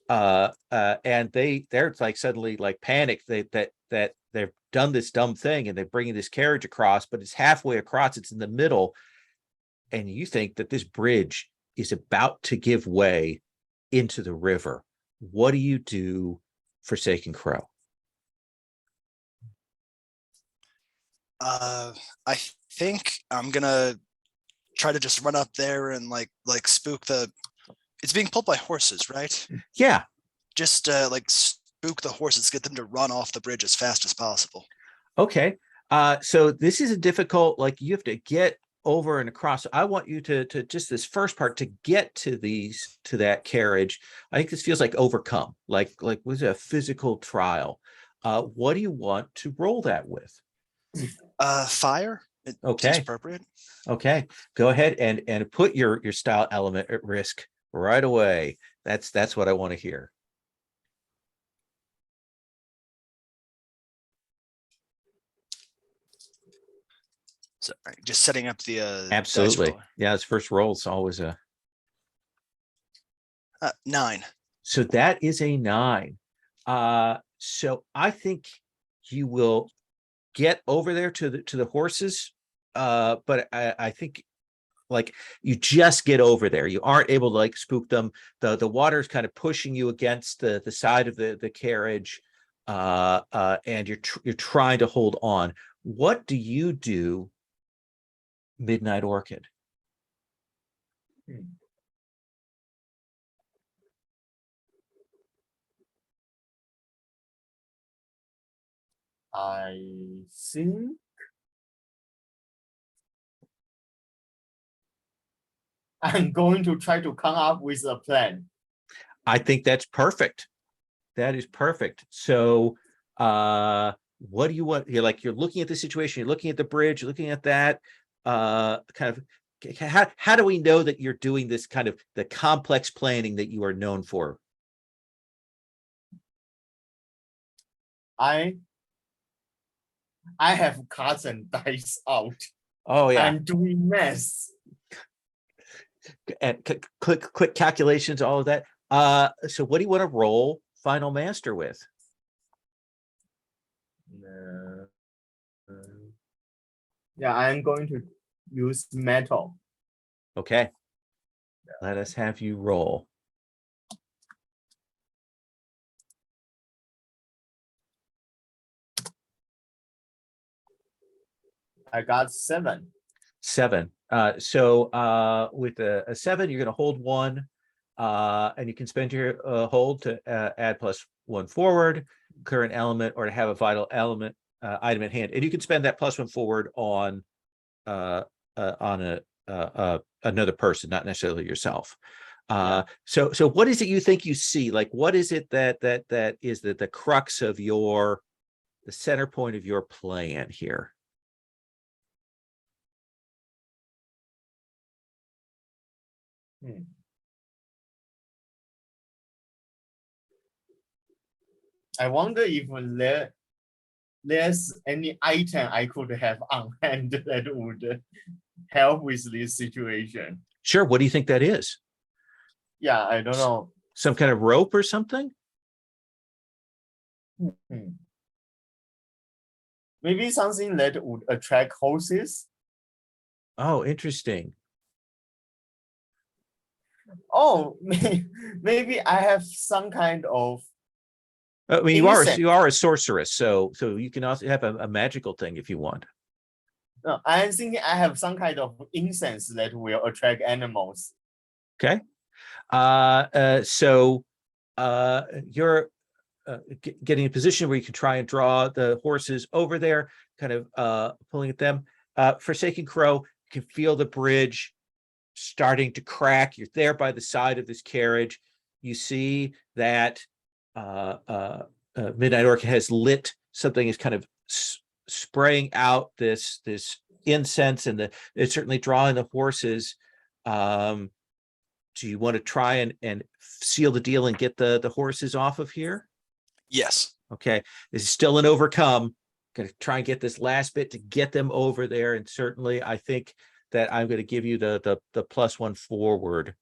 and they're like suddenly like panicked that they've done this dumb thing and they're bringing this carriage across, but it's halfway across, it's in the middle, and you think that this bridge is about to give way into the river. What do you do, Forsaken Crow?
I think I'm gonna try to just run up there and like spook the. It's being pulled by horses, right?
Yeah.
Just like spook the horses, get them to run off the bridge as fast as possible.
Okay. So this is a difficult, like you have to get over and across. I want you to just this first part to get to that carriage. I think this feels like overcome, like was a physical trial. What do you want to roll that with?
Fire. It
Okay.
seems appropriate.
Okay, go ahead and put your style element at risk right away. That's what I want to hear.
So just setting up the
Absolutely.
dice roller.
Yeah, his first roll is always a
9.
so that is a 9. So I think you will get over there to the horses. But I think like you just get over there. You aren't able to like spook them. The water is kind of pushing you against the side of the carriage, and you're trying to hold on. What do you do, Midnight Orchid?
I think I'm going to try to come up with a plan.
I think that's perfect. That is perfect. So what do you want? You're looking at the situation, you're looking at the bridge, you're looking at that. Kind of how do we know that you're doing this kind of the complex planning that you are known for?
I have cards and dice out.
Oh yeah.
I'm doing math.
And quick calculations, all of that. So what do you want to roll Final Master with?
Yeah, I'm going to use metal.
Okay. Let us have you roll.
I got 7.
7. So with a 7, you're going to hold 1, and you can spend your hold to add +1 forward, current element, or to have a vital element item at hand, and you can spend that +1 forward on another person, not necessarily yourself. So what is it you think you see? Like, what is it that is the crux of the center point of your plan here?
I wonder if there's any item I could have on hand that would help with this situation.
Sure. What do you think that is?
Yeah, I don't know.
Some kind of rope or something?
Maybe something that would attract horses.
Oh, interesting.
Oh, maybe I have some kind of.
I mean,
Incense.
you are a sorceress, so you can also have a magical thing if you want.
No, I'm thinking I have some kind of incense that will attract animals.
Okay. So you're getting a position where you can try and draw the horses over there, kind of pulling at them. Forsaken Crow, you can feel the bridge starting to crack. You're there by the side of this carriage. You see that Midnight Orchid has lit something, is kind of spraying out this incense, and it's certainly drawing the horses. Do you want to try and seal the deal and get the horses off of here?
Yes.
Okay, this is still an overcome. Going to try and get this last bit to get them over there, and certainly I think that I'm going to give you the +1 forward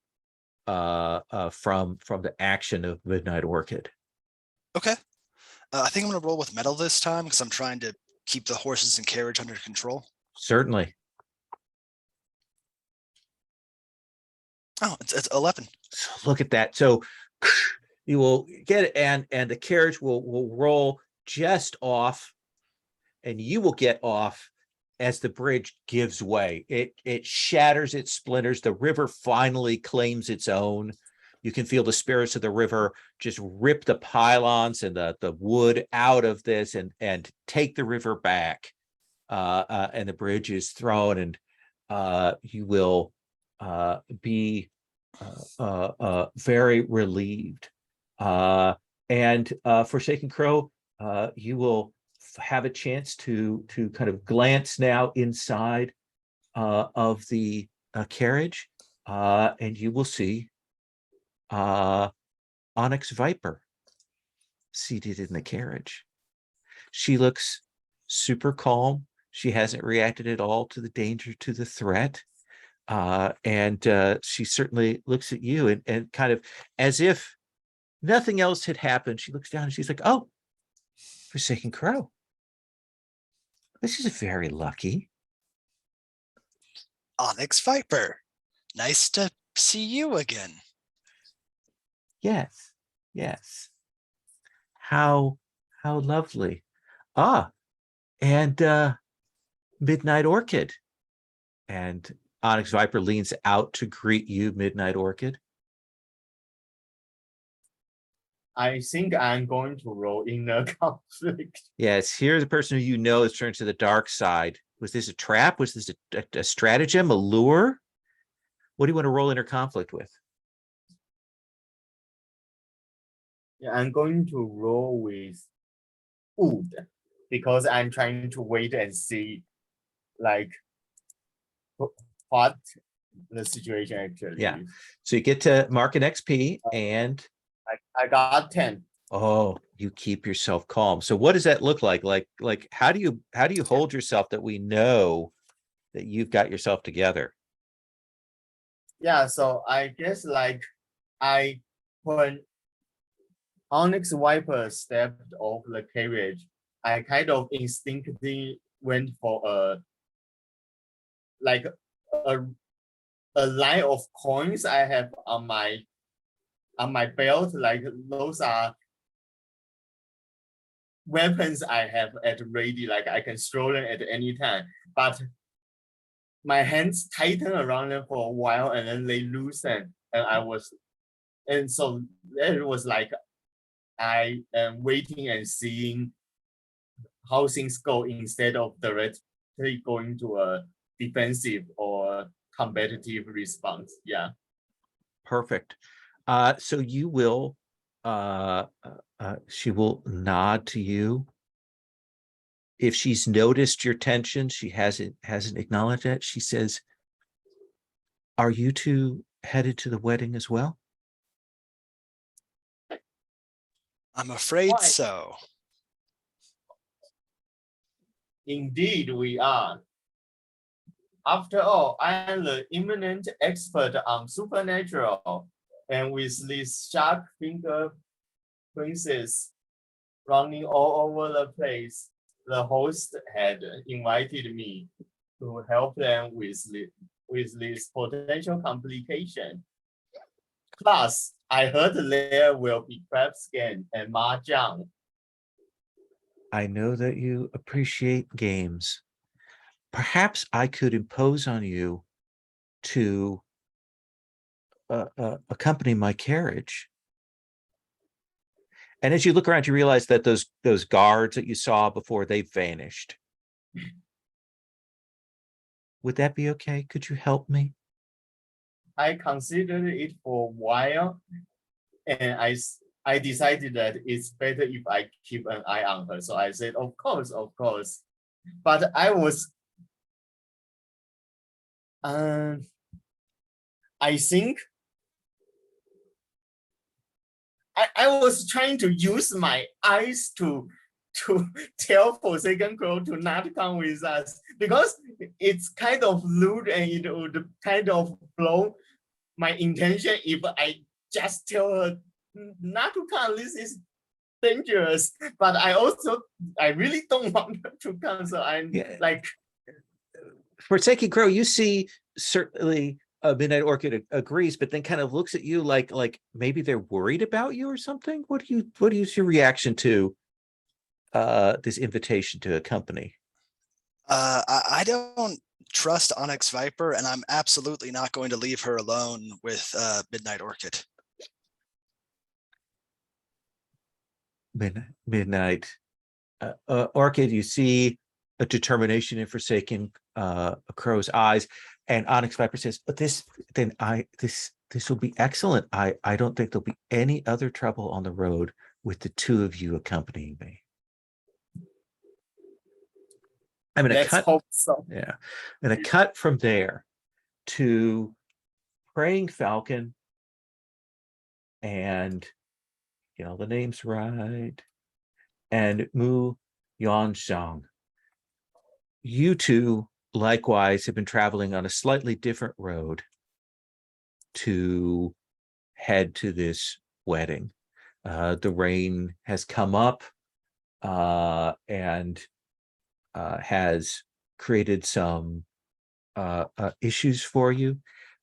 from the action of Midnight Orchid.
Okay. I think I'm going to roll with metal this time because I'm trying to keep the horses and carriage under control.
Certainly.
Oh, it's 11.
So look at that. So you will get it, and the carriage will roll just off, and you will get off as the bridge gives way. It shatters, it splinters. The river finally claims its own. You can feel the spirits of the river just rip the pylons and the wood out of this and take the river back. And the bridge is thrown, and you will be very relieved. And Forsaken Crow, you will have a chance to kind of glance now inside of the carriage, and you will see Onyx Viper seated in the carriage. She looks super calm. She hasn't reacted at all to the danger, to the threat. And she certainly looks at you and kind of as if nothing else had happened. She looks down and she's like, "Oh, Forsaken Crow. This is very lucky."
Onyx Viper. Nice to see you again.
Yes, yes. How lovely. And Midnight Orchid. And Onyx Viper leans out to greet you, Midnight Orchid.
I think I'm going to roll in a conflict.
Yes, here's a person who you know has turned to the dark side. Was this a trap? Was this a stratagem, a lure? What do you want to roll inner conflict with?
Yeah, I'm going to roll with wood because I'm trying to wait and see, like, what the situation actually
Yeah.
is.
So you get to mark an XP, and
I got 10.
oh, you keep yourself calm. So what does that look like? Like how do you hold yourself that we know that you've got yourself together?
Yeah, so I guess like when Onyx Viper stepped off the carriage, I kind of instinctively went for a line of coins I have on my belt. Like those are weapons I have at ready, like I can throw them at any time. But my hands tighten around them for a while and then they loosen, and so it was like I am waiting and seeing how things go instead of directly going to a defensive or competitive response. Yeah.
Perfect. So you will she will nod to you. If she's noticed your tension, she hasn't acknowledged it. She says, "Are you two headed to the wedding as well?"
I'm afraid
Why?
so.
Indeed, we are. After all, I am the eminent expert on supernatural, and with these shark finger princes running all over the place, the host had invited me to help them with this potential complication. Plus, I heard there will be crab scan and mahjong.
I know that you appreciate games. Perhaps I could impose on you to accompany my carriage. And as you look around, you realize that those guards that you saw before, they've vanished. Would that be okay? Could you help me?
I considered it for a while, and I decided that it's better if I keep an eye on her. So I said, of course, of course. But I was, I think, I was trying to use my eyes to tell Forsaken Crow to not come with us, because it's kind of rude and it would kind of blow my intention if I just tell her not to come. This is dangerous. But I really don't want her to come. So I'm like,
Forsaken Crow, you see certainly Midnight Orchid agrees, but then kind of looks at you like maybe they're worried about you or something. What is your reaction to this invitation to accompany?
I don't trust Onyx Viper, and I'm absolutely not going to leave her alone with Midnight Orchid.
Midnight Orchid, you see a determination in Forsaken Crow's eyes, and Onyx Viper says, "But this will be excellent. I don't think there'll be any other trouble on the road with the two of you accompanying me." I'm going to cut.
hope so.
Yeah, I'm going to cut from there to Praying Falcon, and the name's right, and Mu Yanxiang. You two likewise have been traveling on a slightly different road to head to this wedding. The rain has come up and has created some issues for you.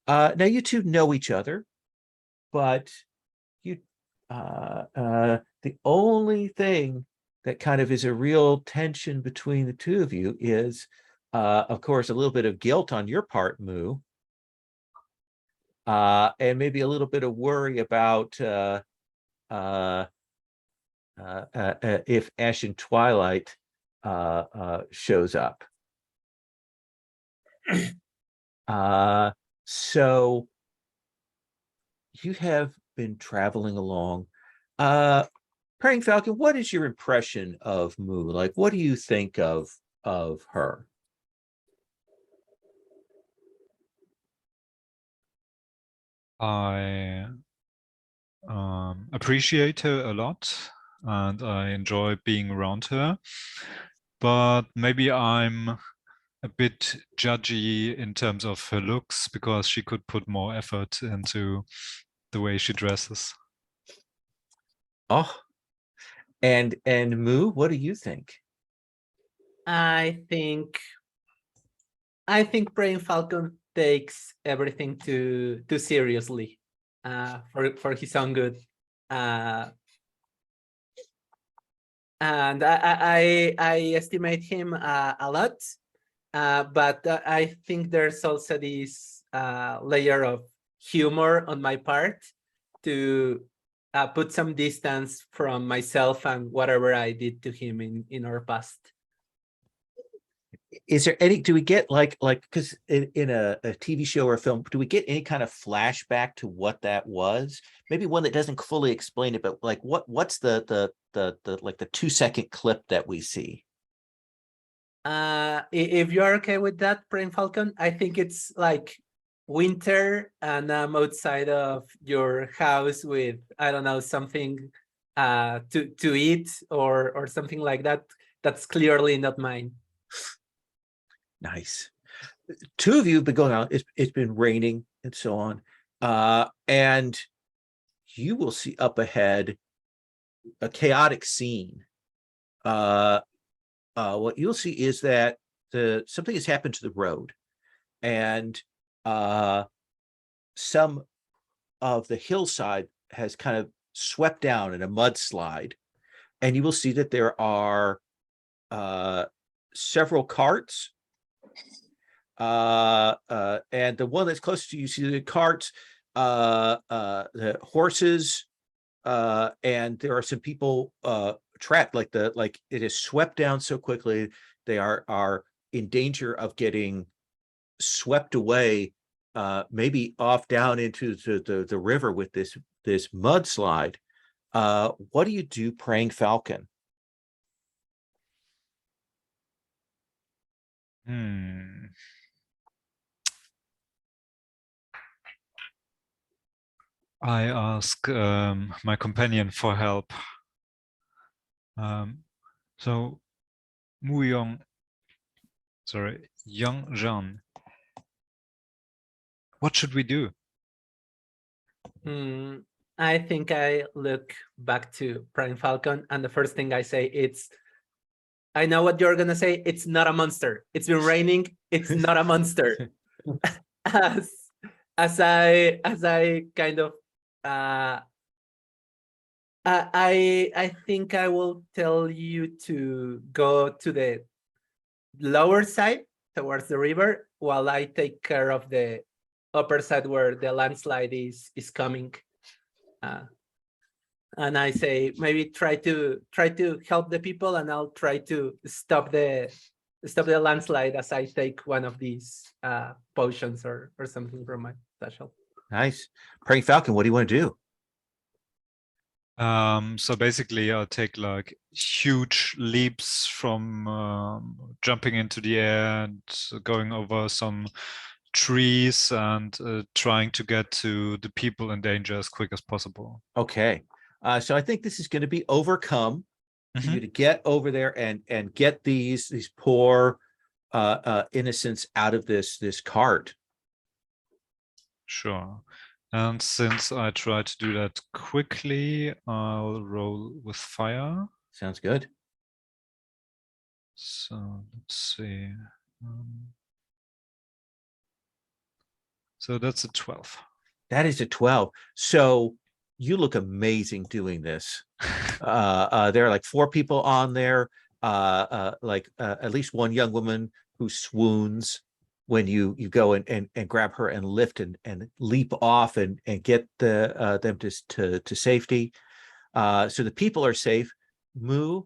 Now you two know each other, but the only thing that kind of is a real tension between the two of you is, of course, a little bit of guilt on your part, Moo, and maybe a little bit of worry about if Ashen Twilight shows up. So you have been traveling along. Praying Falcon, what is your impression of Moo? Like, what do you think of her?
I appreciate her a lot, and I enjoy being around her. But maybe I'm a bit judgy in terms of her looks, because she could put more effort into the way she dresses.
Oh, and Moo, what do you think?
I think Praying Falcon takes everything too seriously, for his own good. And I estimate him a lot, but I think there's also this layer of humor on my part to put some distance from myself and whatever I did to him in our past.
Is there any, do we get like because in a TV show or a film, do we get any kind of flashback to what that was? Maybe one that doesn't fully explain it, but like what's the like the 2-second clip that we see?
If you're okay with that, Praying Falcon, I think it's like winter and I'm outside of your house with, I don't know, something to eat or something like that. That's clearly not mine.
Nice. Two of you have been going out. It's been raining and so on. And you will see up ahead a chaotic scene. What you'll see is that something has happened to the road, and some of the hillside has kind of swept down in a mudslide, and you will see that there are several carts. And the one that's closest to you, see the carts, the horses, and there are some people trapped, like it is swept down so quickly they are in danger of getting swept away, maybe off down into the river with this mudslide. What do you do, Praying Falcon?
I ask my companion for help. So, Young Zhan, what should we do?
I think I look back to Prime Falcon, and the first thing I say, I know what you're gonna say. It's not a monster. It's been raining. It's not a monster. as I kind of I think I will tell you to go to the lower side towards the river while I take care of the upper side where the landslide is coming. And I say maybe try to help the people, and I'll try to stop the landslide as I take one of these potions or something from my special.
Nice. Praying Falcon, what do you want to do?
So basically I'll take like huge leaps from jumping into the air and going over some trees and trying to get to the people in danger as quick as possible.
Okay. So I think this is going to be overcome for you to get over there and get these poor innocents out of this cart.
Sure. And since I try to do that quickly, I'll roll with fire.
Sounds good.
So let's see. So that's a 12.
That is a 12. So you look amazing doing this. There are like 4 people on there, like at least one young woman who swoons when you go and grab her and lift and leap off and get them to safety. So the people are safe. Moo,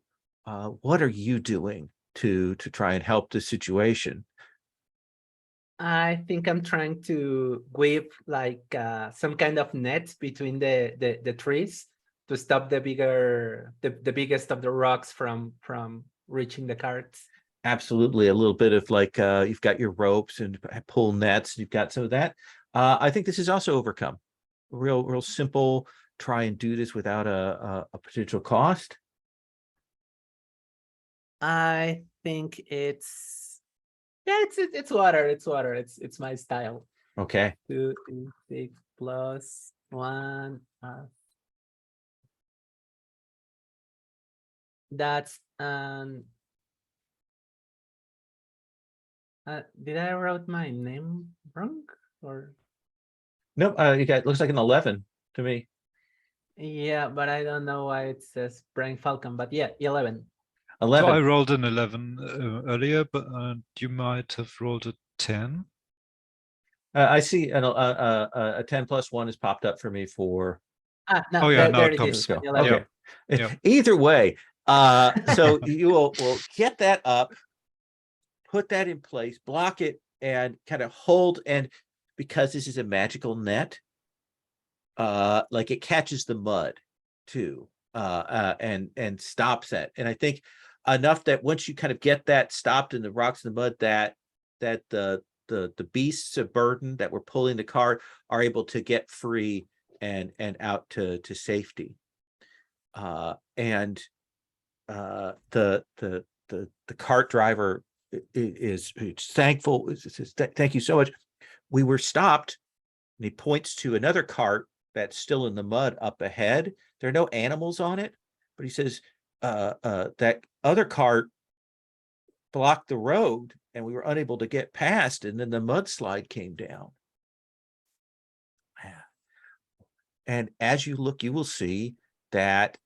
what are you doing to try and help the situation?
I think I'm trying to weave like some kind of net between the trees to stop the biggest of the rocks from reaching the carts.
Absolutely, a little bit of like you've got your ropes and pull nets. You've got some of that. I think this is also overcome. Real simple. Try and do this without a potential cost.
I think it's water. It's water. It's my style.
Okay.
2, 6 plus 1. That's did I wrote my name wrong or?
Nope. You got looks like an 11 to me.
Yeah, but I don't know why it says Brain Falcon. But yeah, 11.
So
11.
I rolled an 11 earlier, but you might have rolled a 10.
I see a 10 plus 1 has popped up for me for.
No,
Oh, yeah,
there,
now
there
it
it
comes.
is.
Go.
11.
Okay.
Yeah.
Either way, so you will get that up, put that in place, block it, and kind of hold. And because this is a magical net, like it catches the mud too, and stops it. And I think enough that once you kind of get that stopped in the rocks and the mud, that the beasts of burden that were pulling the cart are able to get free and out to safety. And the cart driver is thankful. Says, thank you so much. We were stopped. And he points to another cart that's still in the mud up ahead. There are no animals on it, but he says that other cart blocked the road and we were unable to get past, and then the mudslide came down. And as you look, you will see that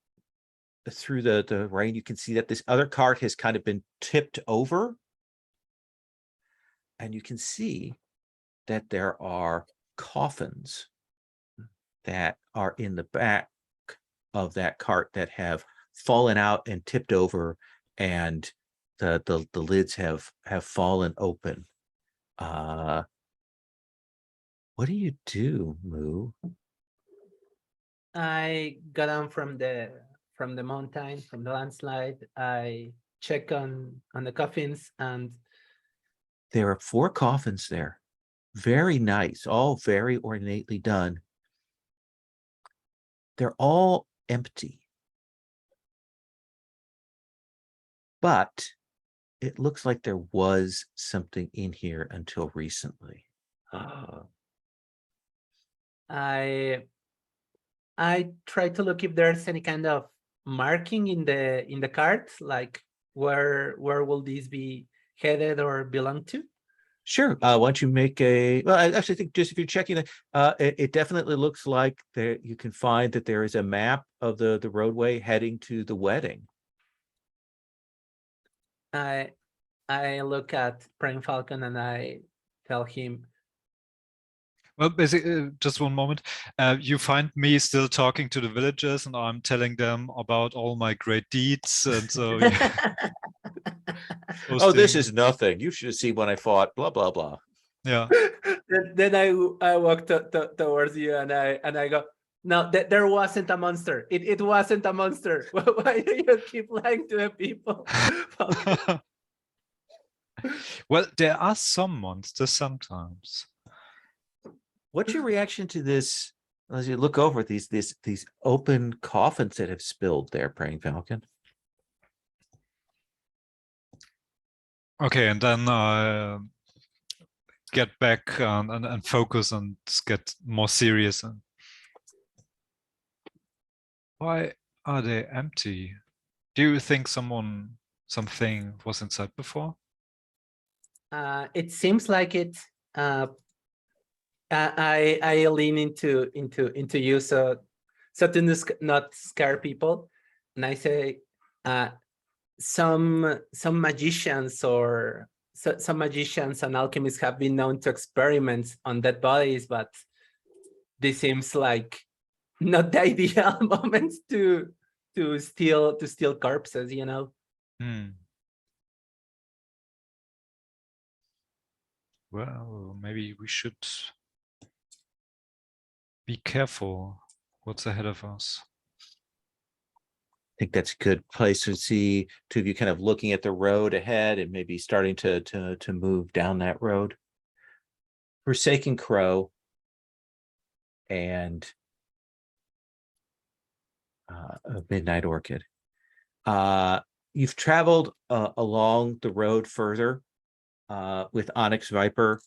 through the rain, you can see that this other cart has kind of been tipped over. And you can see that there are coffins that are in the back of that cart that have fallen out and tipped over, and the lids have fallen open. What do you do, Moo?
I got on from the mountain, from the landslide. I check on the coffins, and
There are 4 coffins there. Very nice, all very ornately done. They're all empty. But it looks like there was something in here until recently.
I try to look if there's any kind of marking in the cart, like where will these be headed or belong to?
Sure. Why don't you make a? Well, I actually think just if you're checking it, it definitely looks like there you can find that there is a map of the roadway heading to the wedding.
I look at Prime Falcon and I tell him,
Well, basically, just one moment. You find me still talking to the villagers, and I'm telling them about all my great deeds, and so.
Oh, this
posting-
is nothing. You should have seen when I fought. Blah blah blah.
Yeah.
then I walk towards you and I go, no, there wasn't a monster. It wasn't a monster. Why do you keep lying to the people?
Well, there are some monsters sometimes.
What's your reaction to this as you look over these open coffins that have spilled there, Praying Falcon?
Okay, and then get back and focus and get more serious. And why are they empty? Do you think something was inside before?
It seems like it. I lean into you so to not scare people, and I say, some magicians or some magicians and alchemists have been known to experiment on dead bodies, but this seems like not the ideal moment to steal corpses, you know.
well, maybe we should be careful what's ahead of us.
I think that's a good place to see two of you kind of looking at the road ahead and maybe starting to move down that road. Forsaken Crow and Midnight Orchid. You've traveled along the road further with Onyx Viper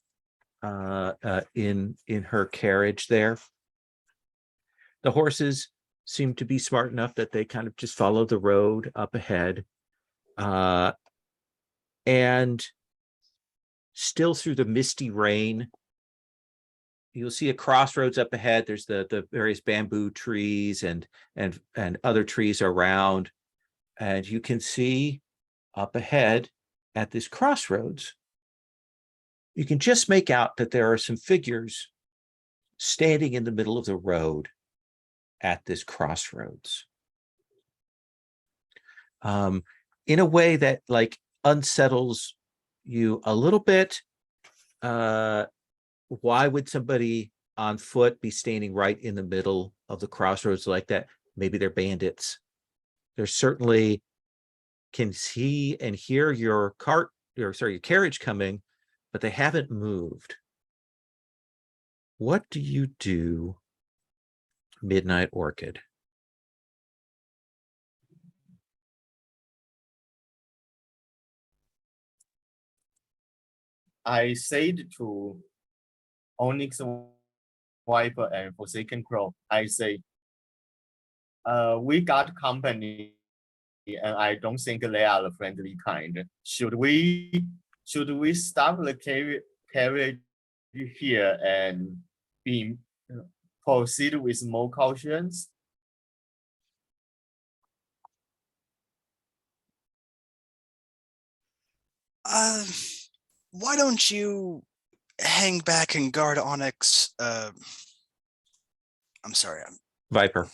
in her carriage there. The horses seem to be smart enough that they kind of just follow the road up ahead. And still through the misty rain, you'll see a crossroads up ahead. There's the various bamboo trees and other trees around. And you can see up ahead at this crossroads, you can just make out that there are some figures standing in the middle of the road at this crossroads. In a way that like unsettles you a little bit. Why would somebody on foot be standing right in the middle of the crossroads like that? Maybe they're bandits. They're certainly can see and hear your carriage coming, but they haven't moved. What do you do, Midnight Orchid?
I said to Onyx Viper and Forsaken Crow, I say, we got company, and I don't think they are the friendly kind. Should we stop the carriage here and proceed with more cautions?
Why don't you hang back and guard Onyx? I'm sorry,
Viper.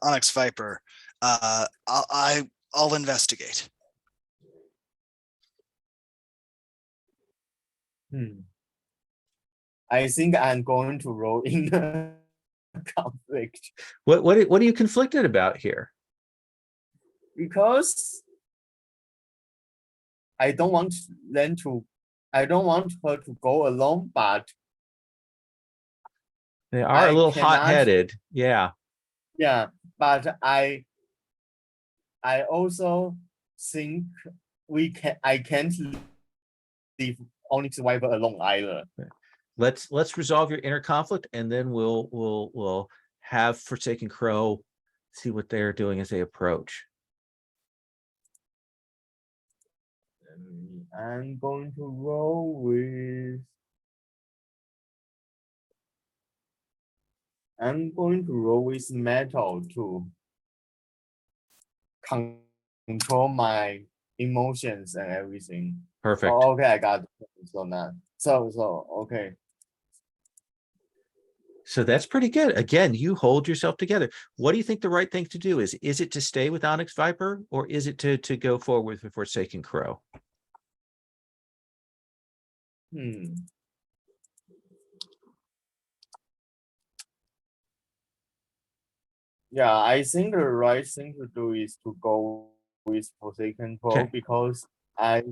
Onyx Viper. I'll investigate.
I think I'm going to roll in the conflict
What are you conflicted about here?
because I don't want her to go alone, but
They are a
I
little
cannot-
hot-headed. Yeah.
yeah, but I also think I can't leave Onyx Viper alone either.
Let's resolve your inner conflict, and then we'll have Forsaken Crow see what they're doing as they approach.
I'm going to roll with. I'm going to roll with metal to control my emotions and everything.
Perfect.
Oh, okay, I got it. So now, okay.
So that's pretty good. Again, you hold yourself together. What do you think the right thing to do is? Is it to stay with Onyx Viper, or is it to go forward with Forsaken Crow?
Yeah, I think the right thing to do is to go with Forsaken Crow
Okay.
because I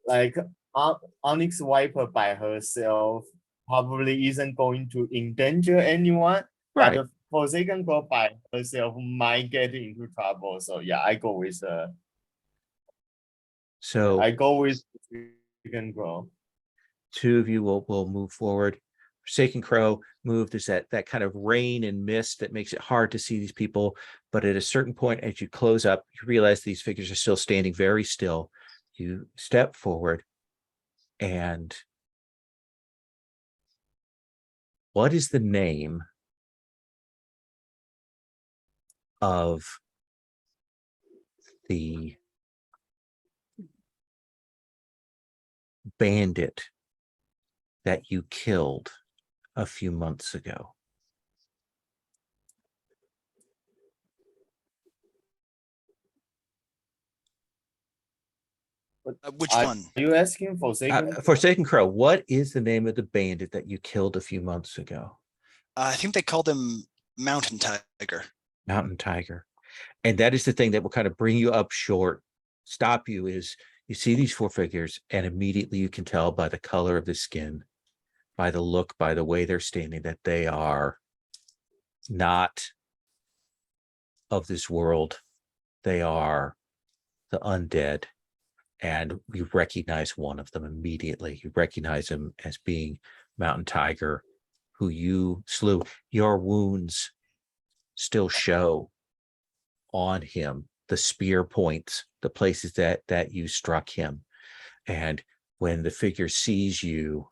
like Onyx Viper by herself probably isn't going to endanger anyone.
Right.
But Forsaken Crow by herself might get into trouble. So yeah, I go with
So
Forsaken Crow.
two of you will move forward. Forsaken Crow move. There's that kind of rain and mist that makes it hard to see these people. But at a certain point, as you close up, you realize these figures are still standing very still. You step forward, and what is the name of the bandit that you killed a few months ago?
Which
Are
one?
you asking for
Forsaken Crow, what is the name of the bandit that you killed a few months ago?
I think they called him Mountain Tiger.
Mountain Tiger. And that is the thing that will kind of bring you up short, stop you, is you see these four figures and immediately you can tell by the color of the skin, by the look, by the way they're standing, that they are not of this world. They are the undead. And you recognize one of them immediately. You recognize him as being Mountain Tiger, who you slew. Your wounds still show on him, the spear points, the places that you struck him. And when the figure sees you,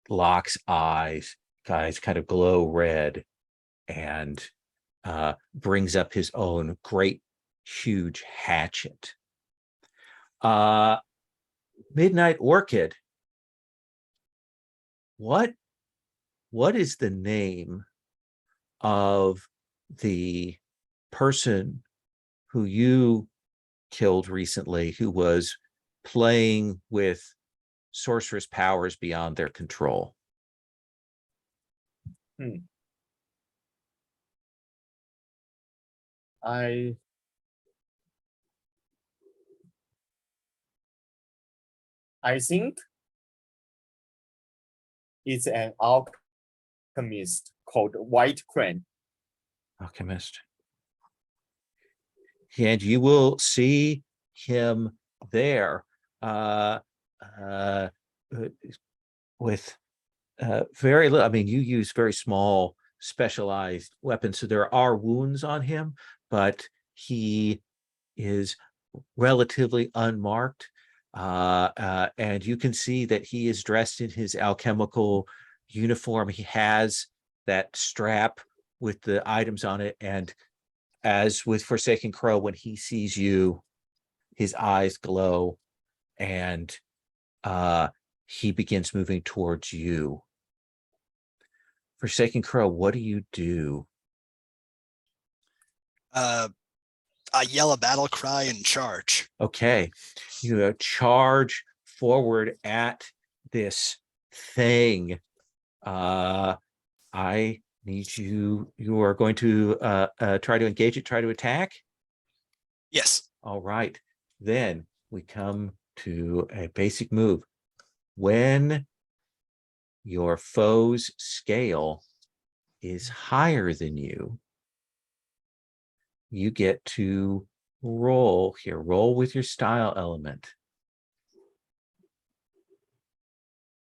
locks eyes kind of glow red, and brings up his own great huge hatchet. Midnight Orchid, what is the name of the person who you killed recently, who was playing with sorceress powers beyond their control?
I think it's an alchemist called White Crane.
Alchemist. And you will see him there with very little. I mean, you use very small specialized weapons, so there are wounds on him, but he is relatively unmarked. And you can see that he is dressed in his alchemical uniform. He has that strap with the items on it. And as with Forsaken Crow, when he sees you, his eyes glow and he begins moving towards you. Forsaken Crow, what do you do?
I yell a battle cry and charge.
Okay, you charge forward at this thing. I need you. You are going to try to engage it, try to attack.
Yes.
All right. Then we come to a basic move. When your foe's scale is higher than you, you get to roll here. Roll with your style element.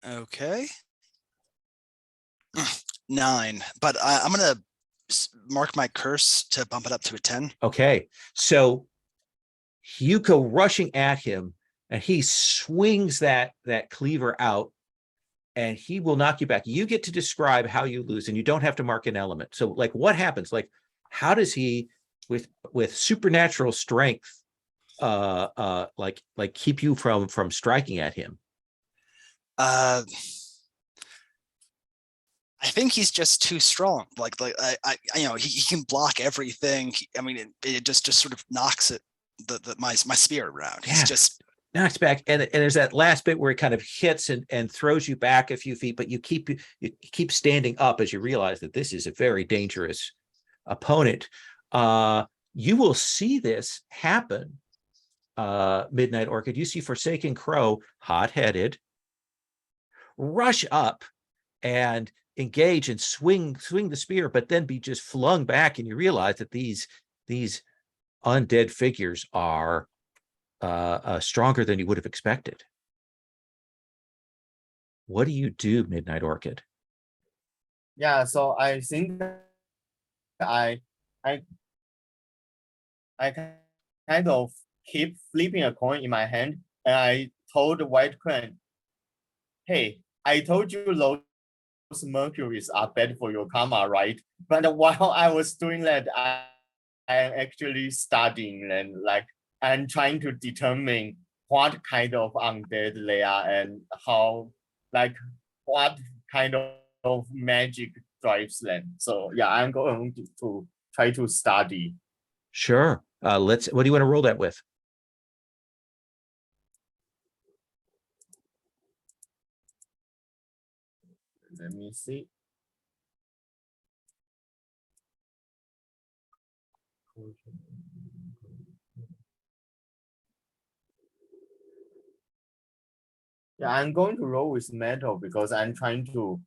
Okay. 9, but I'm gonna mark my curse to bump it up to a 10.
Okay, so you go rushing at him and he swings that cleaver out and he will knock you back. You get to describe how you lose, and you don't have to mark an element. So like, what happens? Like, how does he with supernatural strength like keep you from striking at him?
I think he's just too strong. Like I you know, he can block everything. I mean, it just sort of knocks it my spear around. He's just
knocks back, and there's that last bit where it kind of hits and throws you back a few feet, but you keep standing up as you realize that this is a very dangerous opponent. You will see this happen, Midnight Orchid. You see Forsaken Crow, hot-headed, rush up and engage and swing the spear, but then be just flung back, and you realize that these undead figures are stronger than you would have expected. What do you do, Midnight Orchid?
Yeah, so I think I kind of keep flipping a coin in my hand, and I told White Crane, "Hey, I told you those mercuries are bad for your karma, right?" But while I was doing that, I am actually studying and trying to determine what kind of undead they are and how, what kind of magic drives them. So yeah, I'm going to try to study.
Sure. What do you want to roll that with?
Let me see. Yeah, I'm going to roll with metal because I'm trying to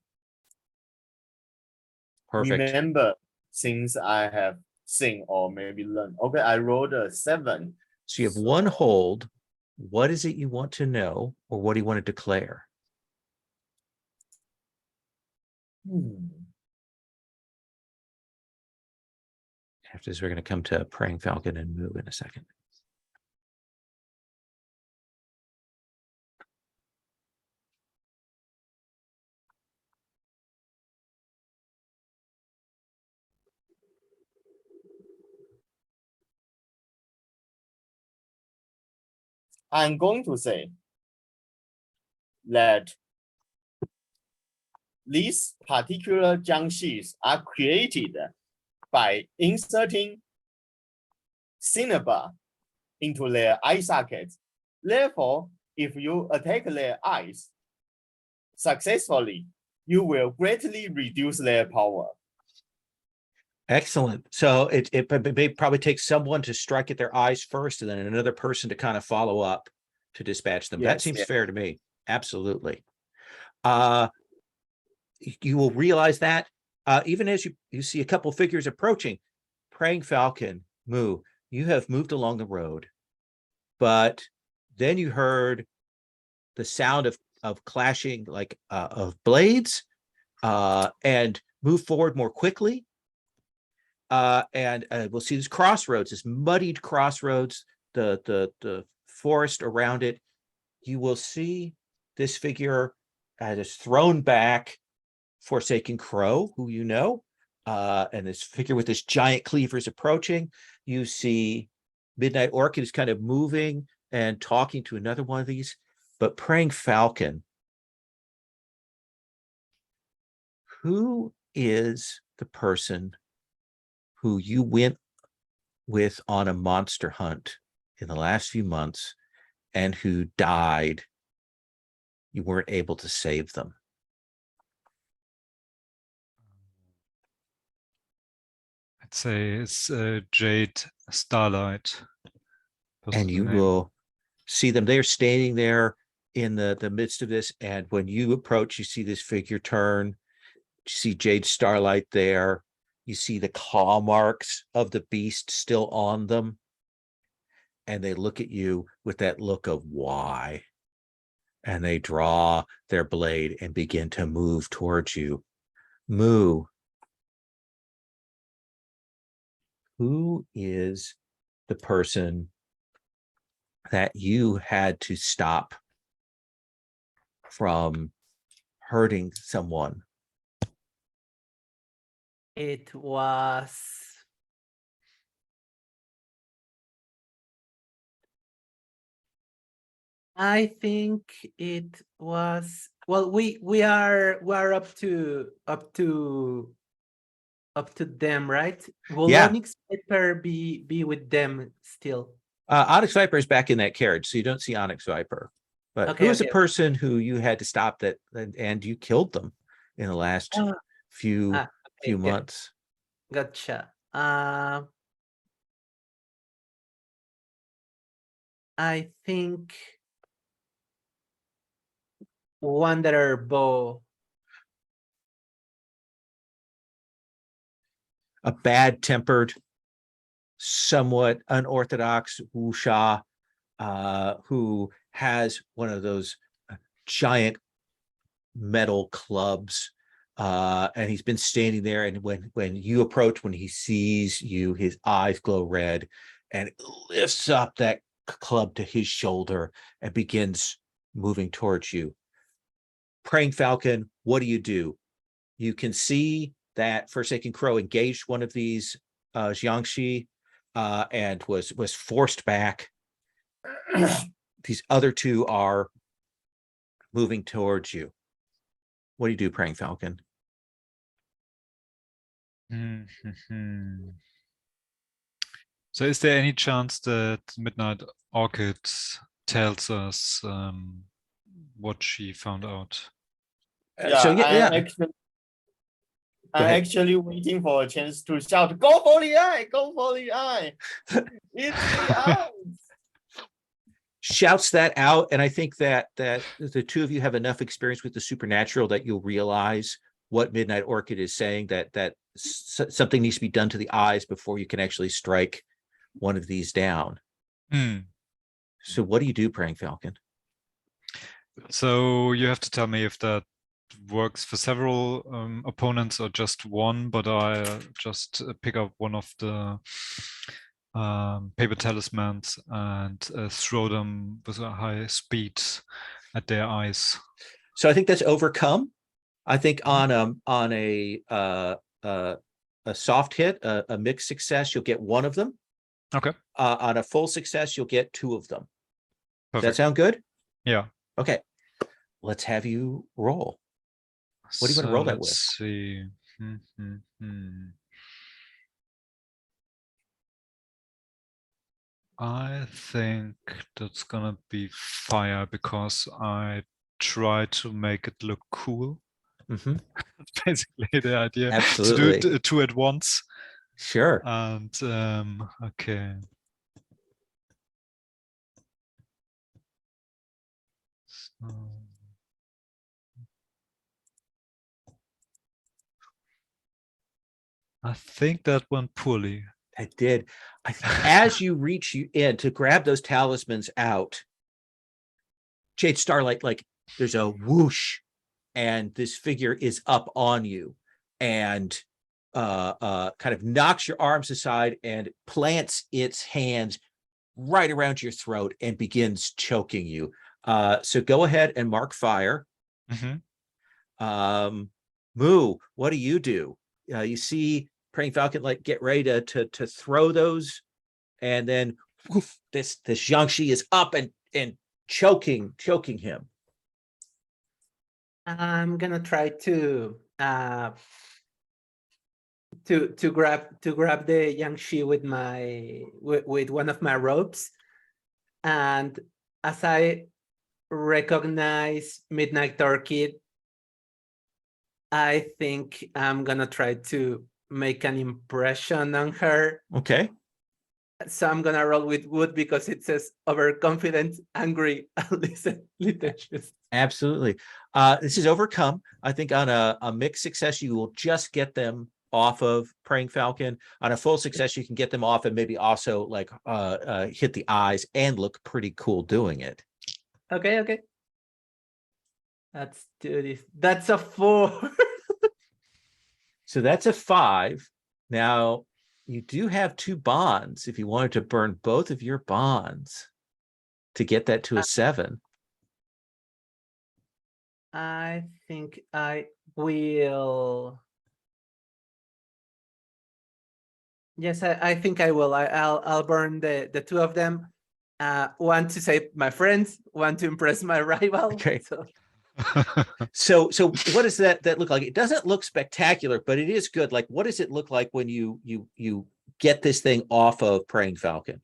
Perfect.
remember things I have seen or maybe learned. Okay, I rolled a 7.
So you have one hold. What is it you want to know, or what do you want to declare? After this, we're going to come to Praying Falcon and Moo in a second.
I'm going to say that these particular junctions are created by inserting cinnabar into their eye sockets. Therefore, if you attack their eyes successfully, you will greatly reduce their power.
Excellent. So it may probably take someone to strike at their eyes first, and then another person to kind of follow up to dispatch them. That
Yes,
seems
yes.
fair to me. Absolutely. You will realize that even as you see a couple figures approaching. Praying Falcon, Moo, you have moved along the road, but then you heard the sound of clashing, like of blades, and move forward more quickly. And we'll see this crossroads, this muddied crossroads, the forest around it. You will see this figure is thrown back, Forsaken Crow, who you know, and this figure with this giant cleaver is approaching. You see Midnight Orchid is kind of moving and talking to another one of these, but Praying Falcon, who is the person who you went with on a monster hunt in the last few months and who died? You weren't able to save them.
I'd say it's Jade Starlight.
And you
name.
will see them. They're standing there in the midst of this. And when you approach, you see this figure turn. You see Jade Starlight there. You see the claw marks of the beast still on them. And they look at you with that look of why. And they draw their blade and begin to move towards you. Moo, who is the person that you had to stop from hurting someone?
It was I think it was, well, we're up to them, right? Will
Yeah.
Onyx Viper be with them still?
Onyx Viper is back in that carriage, so you don't see Onyx Viper. But
Okay,
who is
okay.
the person who you had to stop that, and you killed them in the last few
Okay,
months?
Gotcha. I think Wanderer Bow.
A bad-tempered, somewhat unorthodox wuxia, who has one of those giant metal clubs, and he's been standing there. And when you approach, when he sees you, his eyes glow red, and lifts up that club to his shoulder and begins moving towards you. Praying Falcon, what do? You can see that Forsaken Crow engaged one of these Jiangxi and was forced back. These other two are moving towards you. What do, Praying Falcon?
So is there any chance that Midnight Orchid tells us what she found out?
So yeah.
I'm
ahead.
actually waiting for a chance to shout, "Go for the eye! Go for the eye! It's the eye!"
Shouts that out, and I think that the two of you have enough experience with the supernatural that you'll realize what Midnight Orchid is saying, that something needs to be done to the eyes before you can actually strike one of these down. So what do you do, Praying Falcon?
So you have to tell me if that works for several opponents or just one, but I just pick up one of the paper talismans and throw them with a high speed at their eyes.
So I think that's overcome. I think on a soft hit, a mixed success, you'll get one of them.
Okay.
On a full success, you'll get two of them. Does that
Perfect.
sound good?
Yeah.
Okay. Let's have you roll. What do you want to roll that with?
Let's see. I think that's gonna be fire because I try to make it look cool.
Mm-hmm.
That's basically the idea.
Absolutely.
To do two at once.
Sure.
And okay. So, I think that went poorly.
I did. As you reach in to grab those talismans out, Jade Starlight, like there's a whoosh, and this figure is up on you, and kind of knocks your arms aside and plants its hands right around your throat and begins choking you. So go ahead and mark fire.
Mm-hmm.
Moo, what do? You see Praying Falcon like get ready to throw those, and then woof, this Jiangshi is up and choking him.
I'm gonna try to grab the Yangshi with one of my ropes, and as I recognize Midnight Orchid, I think I'm gonna try to make an impression on her.
Okay.
So I'm gonna roll with wood because it says overconfident, angry, litigious.
Absolutely. This is overcome. I think on a mixed success, you will just get them off of Praying Falcon. On a full success, you can get them off and maybe also like hit the eyes and look pretty cool doing it.
Okay. Let's do this. That's a 4.
So that's a 5. Now you do have 2 bonds if you wanted to burn both of your bonds to get that to a 7.
I think I will. Yes, I think I will. I'll burn the 2 of them. One to save my friends, one to impress my rival.
Okay. So what does that look like? It doesn't look spectacular, but it is good. Like, what does it look like when you get this thing off of Praying Falcon?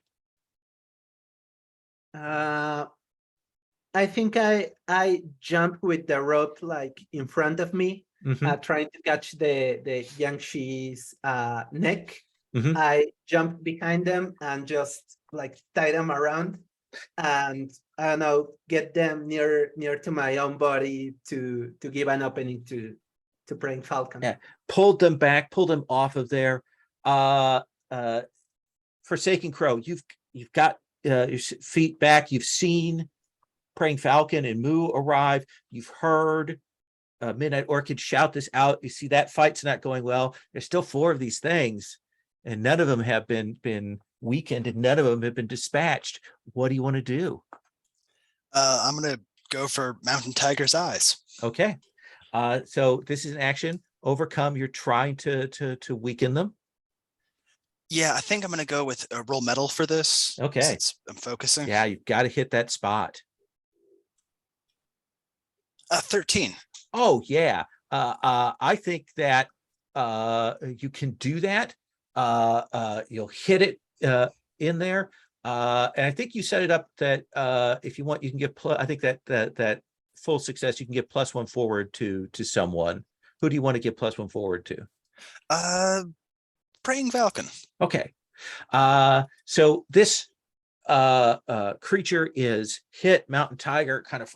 I think I jump with the rope like in front of me, trying to catch the Yangshi's neck. I jump behind them and just like tie them around, and I don't know, get them near to my own body to give an opening to Praying Falcon.
Yeah, pulled them back, pulled them off of there. Forsaken Crow, you've got your feet back. You've seen Praying Falcon and Moo arrive. You've heard Midnight Orchid shout this out. You see that fight's not going well. There's still 4 of these things, and none of them have been weakened, and none of them have been dispatched. What do you want to do?
I'm gonna go for Mountain Tiger's eyes.
Okay. So this is an action. Overcome. You're trying to weaken them.
Yeah, I think I'm gonna go with a roll metal for this.
Okay.
Since I'm focusing.
Yeah, you've got to hit that spot.
13.
Oh yeah. I think that you can do that. You'll hit it in there. And I think you set it up that if you want, you can get I think that full success, you can give +1 forward to someone. Who do you want to give +1 forward to?
Praying Falcon.
Okay. So this creature is hit. Mountain Tiger kind of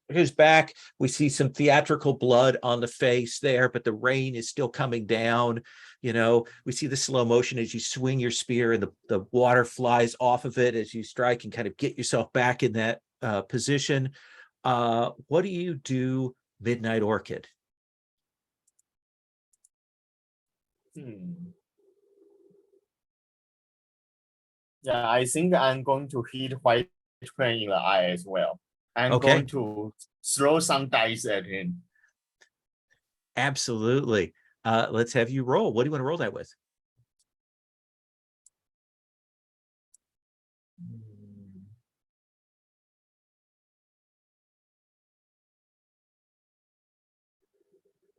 his back. We see some theatrical blood on the face there, but the rain is still coming down. You know, we see the slow motion as you swing your spear and the water flies off of it as you strike and kind of get yourself back in that position. What do you do, Midnight Orchid?
Yeah, I think I'm going to hit White Crane in the eye as well. I'm
Okay.
going to throw some dice at him.
Absolutely. Let's have you roll. What do you want to roll that with?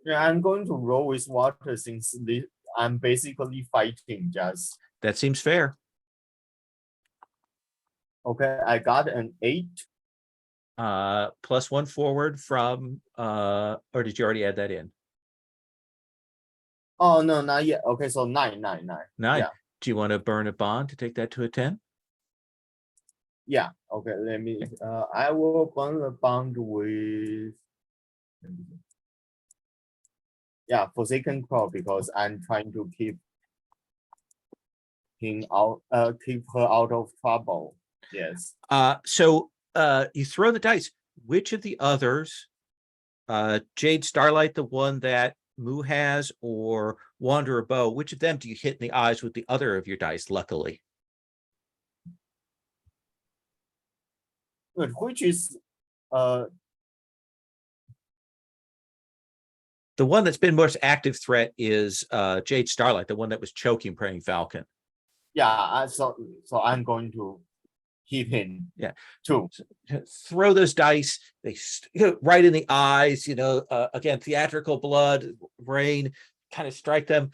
Yeah, I'm going to roll with water since I'm basically fighting just.
That seems fair.
Okay, I got an 8.
+1 forward from or did you already add that in?
Oh no, not yet. Okay, so 9.
9.
Yeah.
Do you want to burn a bond to take that to a 10?
Yeah. Okay, let me. I will burn the bond with. Yeah, Forsaken Claw because I'm trying to keep him out. Keep her out of trouble. Yes.
So you throw the dice. Which of the others, Jade Starlight, the one that Moo has, or Wanderer Bow, which of them do you hit in the eyes with the other of your dice, luckily?
But which is
The one that's been most active threat is Jade Starlight, the one that was choking Praying Falcon.
yeah, so I'm going to hit him.
Yeah.
Too.
Throw those dice, they right in the eyes, you know, again, theatrical blood, rain, kind of strike them.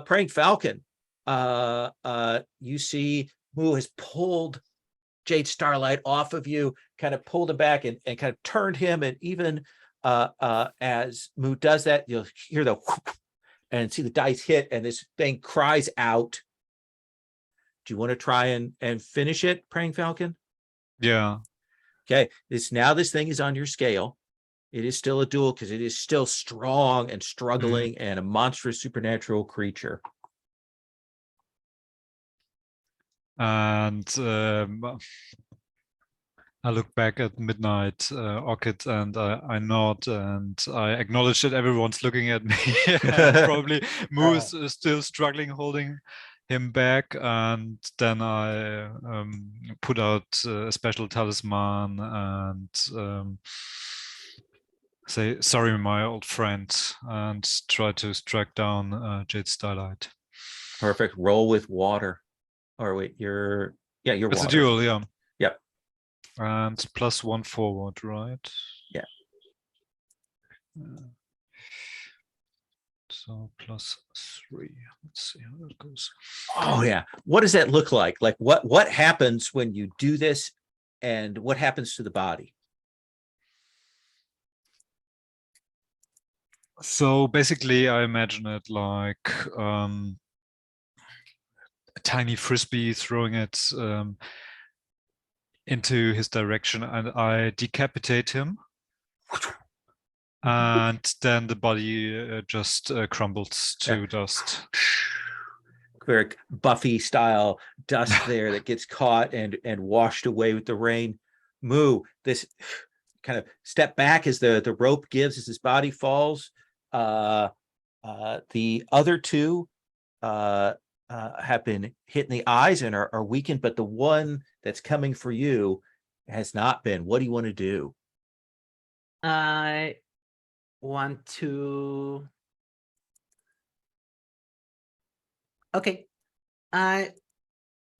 Praying Falcon, you see Moo has pulled Jade Starlight off of you, kind of pulled him back and kind of turned him. And even as Moo does that, you'll hear the whoop, and see the dice hit, and this thing cries out. Do you want to try and finish it, Praying Falcon?
Yeah.
Okay, this thing is on your scale. It is still a duel because it is still strong and struggling and a monstrous supernatural creature.
And I look back at Midnight Orchid and I nod and I acknowledge that everyone's looking at me. And probably Moo is still struggling, holding him back. And then I put out a special talisman and say, sorry, my old friend, and try to strike down Jade Starlight.
Perfect. Roll with water. Or wait, you're
It's
water.
a duel, yeah.
Yep.
And +1 forward, right?
Yeah.
So +3. Let's see how that goes.
Oh yeah. What does that look like? Like what happens when you do this, and what happens to the body?
So basically, I imagine it like a tiny frisbee, throwing it into his direction, and I decapitate him. And then the body just crumbles to dust.
Very Buffy style dust there that gets caught and washed away with the rain. Moo, this kind of step back as the rope gives as his body falls. The other two have been hit in the eyes and are weakened, but the one that's coming for you has not been. What do you want to do?
I want to. Okay, I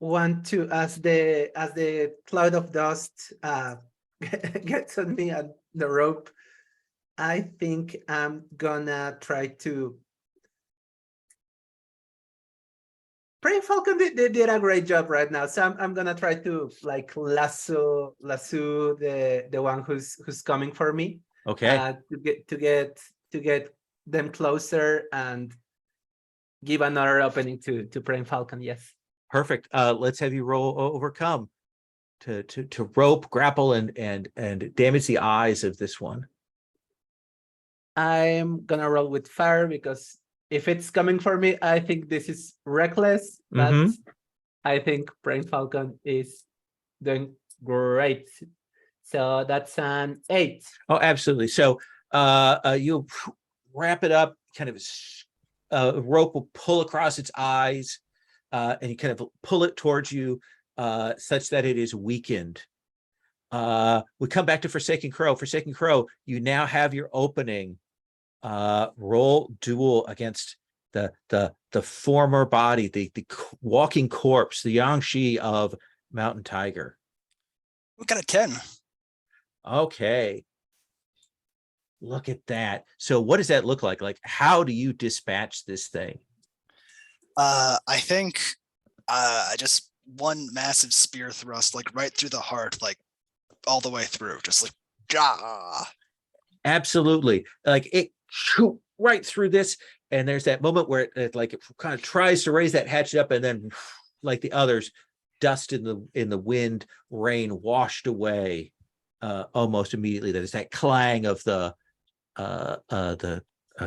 want to, as the cloud of dust gets on me at the rope, I think I'm gonna try to. Praying Falcon did a great job right now, so I'm gonna try to like lasso the one who's coming for me.
Okay.
To get them closer and give another opening to Praying Falcon. Yes.
Perfect. Let's have you roll overcome to rope, grapple, and damage the eyes of this one.
I'm gonna roll with fire because if it's coming for me, I think this is reckless, but
Mhm.
I think Praying Falcon is doing great. So that's an 8.
Oh, absolutely. So you'll wrap it up, kind of rope will pull across its eyes, and you kind of pull it towards you such that it is weakened. We come back to Forsaken Crow. Forsaken Crow, you now have your opening. Roll duel against the former body, the walking corpse, the Yangshi of Mountain Tiger.
We got a 10.
Okay. Look at that. So what does that look like? Like, how do you dispatch this thing?
I think I just one massive spear thrust, like right through the heart, like all the way through, just like ah.
Absolutely. Like it right through this. And there's that moment where it like it kind of tries to raise that hatchet up, and then like the others, dust in the wind, rain washed away almost immediately. There's that clang of the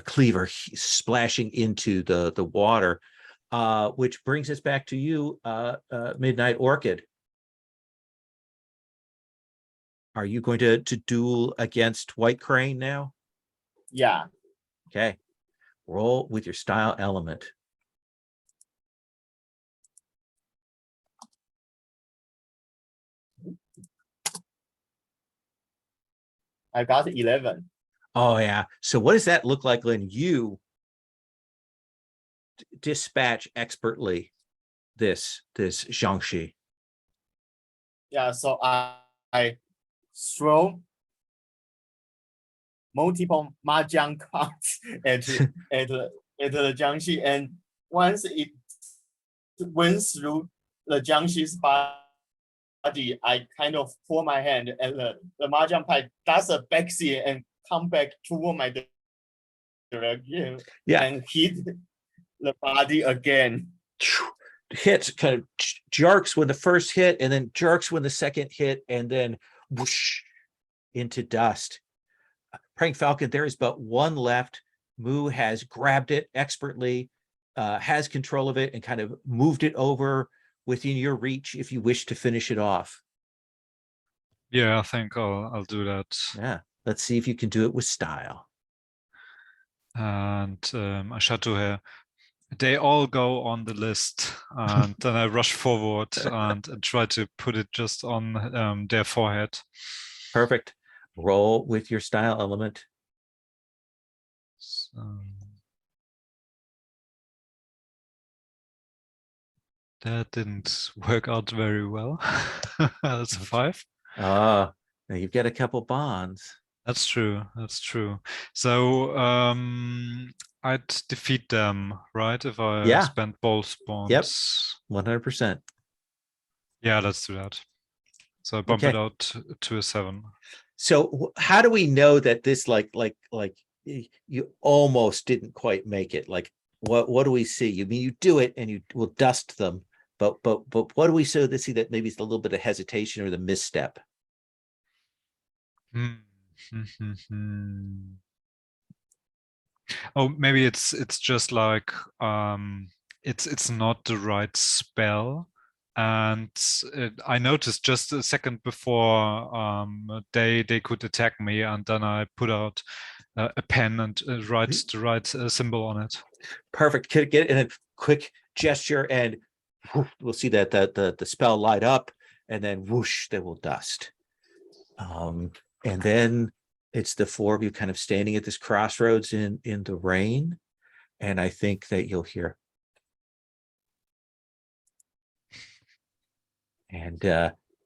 cleaver splashing into the water, which brings us back to you, Midnight Orchid. Are you going to duel against White Crane now?
Yeah.
Okay. Roll with your style element.
I got 11.
Oh yeah. So what does that look like when you dispatch expertly this Jiangshi?
Yeah, so I throw multiple mahjong cards into the Jiangxi, and once it went through the Jiangxi's body, I kind of pull my hand, and the mahjong pie does a backseat and come back toward my direction,
Yeah.
and hit the body again.
Hits, kind of jerks when the first hit, and then jerks when the second hit, and then whoosh into dust. Praying Falcon, there is but one left. Moo has grabbed it expertly, has control of it, and kind of moved it over within your reach if you wish to finish it off.
Yeah, I think I'll do that.
Yeah, let's see if you can do it with style.
And I shout to her, they all go on the list, and then I rush forward and try to put it just on their forehead.
Perfect. Roll with your style element.
So, that didn't work out very well. That's a 5.
Now you've got a couple bonds.
That's true. That's true. So I'd defeat them, right? If I spend both bonds.
Yep. 100%.
Yeah, let's do that. So I bump it out to a 7.
So how do we know that this like you almost didn't quite make it? Like what do we see? You mean you do it and you will dust them, but what do we see that maybe it's a little bit of hesitation or the misstep?
Oh, maybe it's just like it's not the right spell, and I noticed just a second before they could attack me, and then I put out a pen and write the right symbol on it.
Perfect. Get it in a quick gesture, and we'll see that the spell light up, and then whoosh, they will dust. And then it's the four of you kind of standing at this crossroads in the rain, and I think that you'll hear. And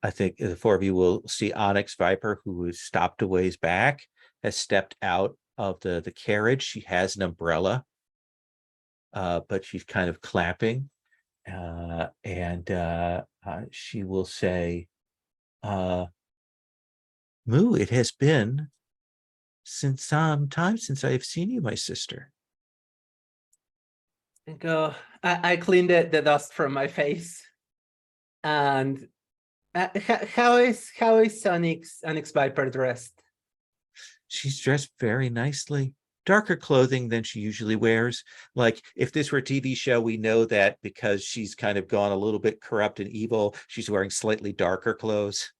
I think the four of you will see Onyx Viper, who is stopped a ways back, has stepped out of the carriage. She has an umbrella, but she's kind of clapping, and she will say, Moo, it has been since some time since I have seen you, my sister.
And go. I clean the dust from my face. And how is Onyx Viper dressed?
She's dressed very nicely. Darker clothing than she usually wears. Like if this were a TV show, we know that because she's kind of gone a little bit corrupt and evil, she's wearing slightly darker clothes.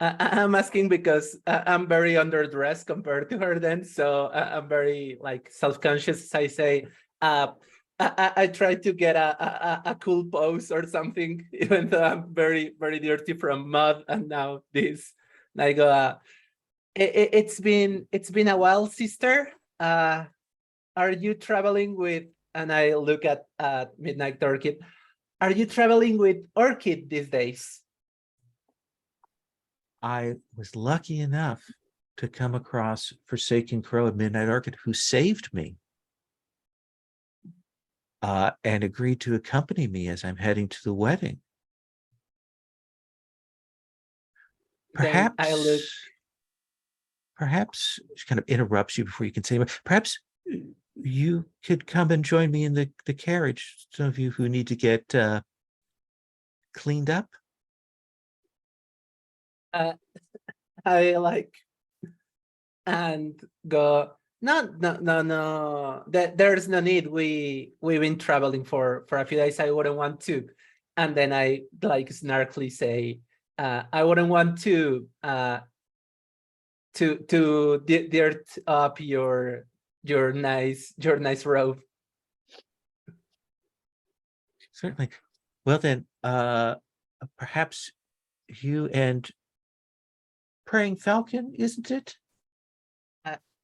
I'm asking because I'm very underdressed compared to her then, so I'm very like self-conscious. I say, I try to get a cool pose or something, even though I'm very, very dirty from mud and now this. And I go, it's been a while, sister. Are you traveling with? And I look at Midnight Orchid. Are you traveling with Orchid these days?
I was lucky enough to come across Forsaken Crow and Midnight Orchid, who saved me and agreed to accompany me as I'm heading to the wedding.
Then I look.
Perhaps she kind of interrupts you before you can say, perhaps you could come and join me in the carriage. Some of you who need to get cleaned up.
I like and go. No. There's no need. We've been traveling for a few days. I wouldn't want to. And then I like snarkily say, I wouldn't want to dirt up your nice robe.
Certainly. Well then, perhaps you and Praying Falcon, isn't it?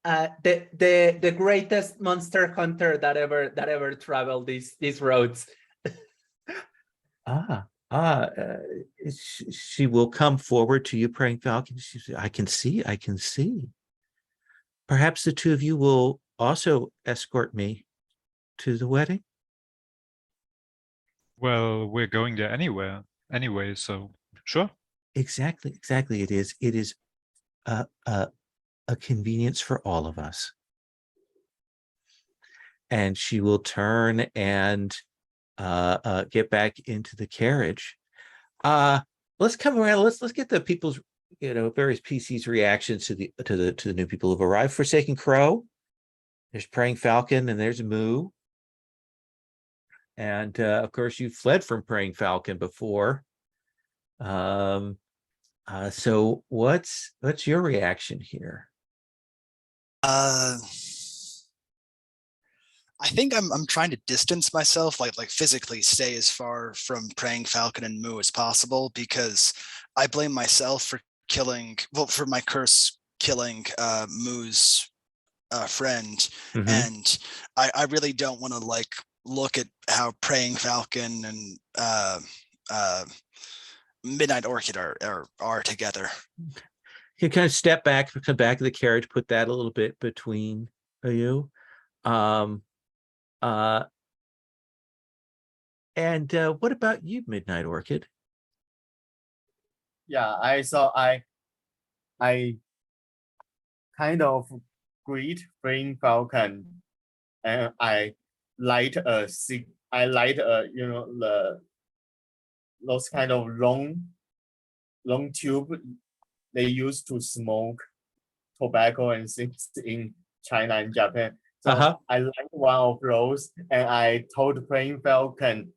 The greatest monster hunter that ever traveled these roads.
She will come forward to you, Praying Falcon. She says, I can see. Perhaps the two of you will also escort me to the wedding.
Well, we're going there anyway, so sure.
Exactly. It is a convenience for all of us. And she will turn and get back into the carriage. Let's come around. Let's get the people's various PCs reactions to the new people who've arrived. Forsaken Crow. There's Praying Falcon, and there's Moo. And of course, you fled from Praying Falcon before. So what's your reaction here?
I think I'm trying to distance myself, like physically stay as far from Praying Falcon and Moo as possible, because I blame myself for for my curse killing Moo's friend, and I really don't want to look at how Praying Falcon and Midnight Orchid are together.
You kind of step back, come back to the carriage, put that a little bit between you. And what about you, Midnight Orchid?
Yeah, I kind of greet Praying Falcon, and I light those kind of long tube they used to smoke tobacco and things in China and Japan. So I light one of those, and I told Praying Falcon,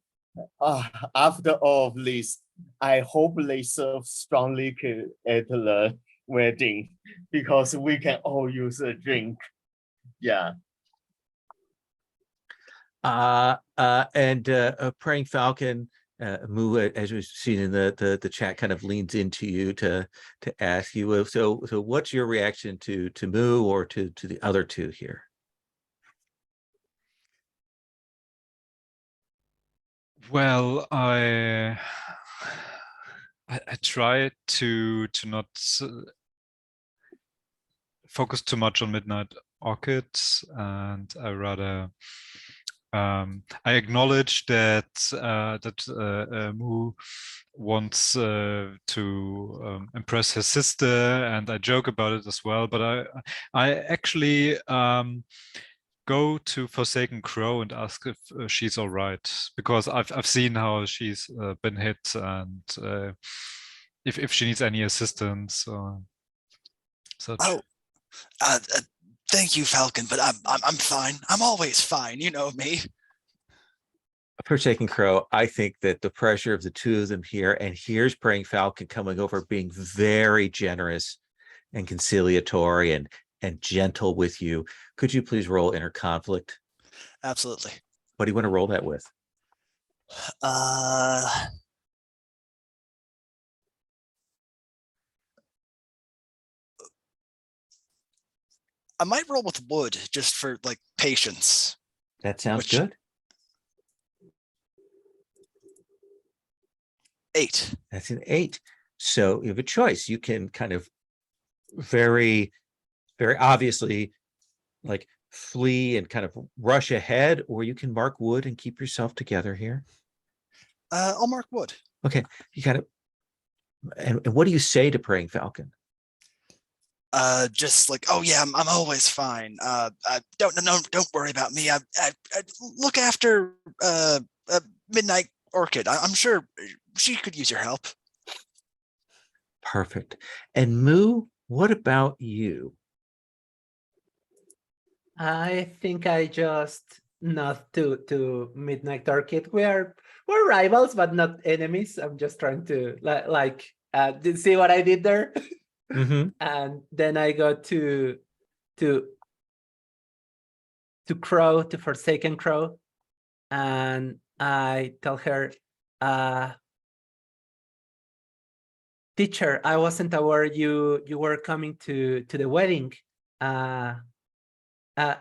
after all of this, I hope they serve strong liquor at the wedding, because we can all use a drink. Yeah.
And Praying Falcon, Moo, as we've seen in the chat, kind of leans into you to ask you. So what's your reaction to Moo or to the other two here?
Well, I try to not focus too much on Midnight Orchid, and I rather I acknowledge that Mu wants to impress his sister, and I joke about it as well. But I actually go to Forsaken Crow and ask if she's all right, because I've seen how she's been hit, and if she needs any assistance or such.
Oh, thank you, Falcon, but I'm fine. I'm always fine. You know me.
Forsaken Crow, I think that the pressure of the two of them here, and here's Praying Falcon coming over, being very generous and conciliatory and gentle with you. Could you please roll inner conflict?
Absolutely.
What do you want to roll that with?
I might roll with wood just for like patience.
That sounds good.
8.
That's an 8. So you have a choice. You can kind of very, very obviously like flee and kind of rush ahead, or you can mark wood and keep yourself together here.
I'll mark wood.
Okay. You kind of, and what do you say to Praying Falcon?
Just like, oh yeah, I'm always fine. Don't worry about me. I look after Midnight Orchid. I'm sure she could use your help.
Perfect. And Moo, what about you?
I think I just nod to Midnight Orchid. We're rivals, but not enemies. I'm just trying to see what I did there.
Mm-hmm.
And then I go to Crow, to Forsaken Crow, and I tell her, teacher, I wasn't aware you were coming to the wedding.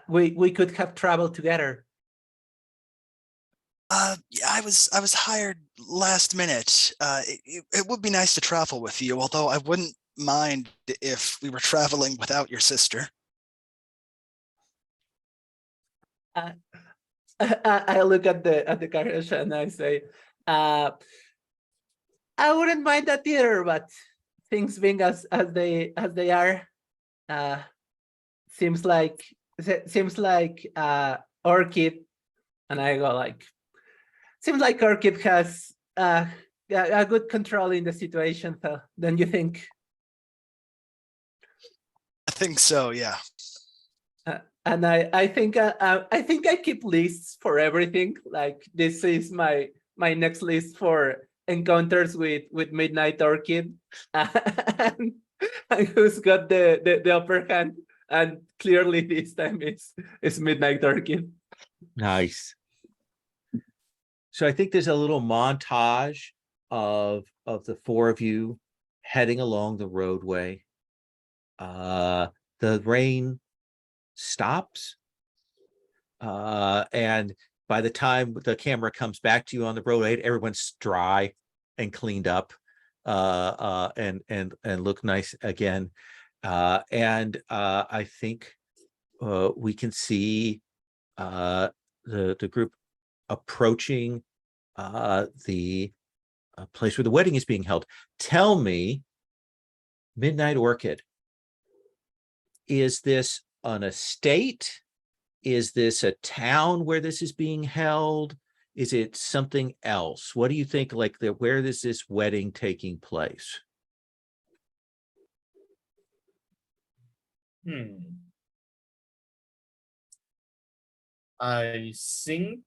We could have traveled together.
Yeah, I was hired last minute. It would be nice to travel with you, although I wouldn't mind if we were traveling without your sister.
I look at the carriage and I say, I wouldn't mind that either, but things being as they are, seems like Orchid, and I go like, seems like Orchid has a good control in the situation. So don't you think?
I think so, yeah.
And I think I keep lists for everything. Like this is my next list for encounters with Midnight Orchid, and who's got the upper hand. And clearly this time is Midnight Orchid.
Nice. So I think there's a little montage of the four of you heading along the roadway. The rain stops, and by the time the camera comes back to you on the road, everyone's dry and cleaned up, and look nice again. And I think we can see the group approaching the place where the wedding is being held. Tell me, Midnight Orchid, is this an estate? Is this a town where this is being held? Is it something else? What do you think, like, where is this wedding taking place?
I think,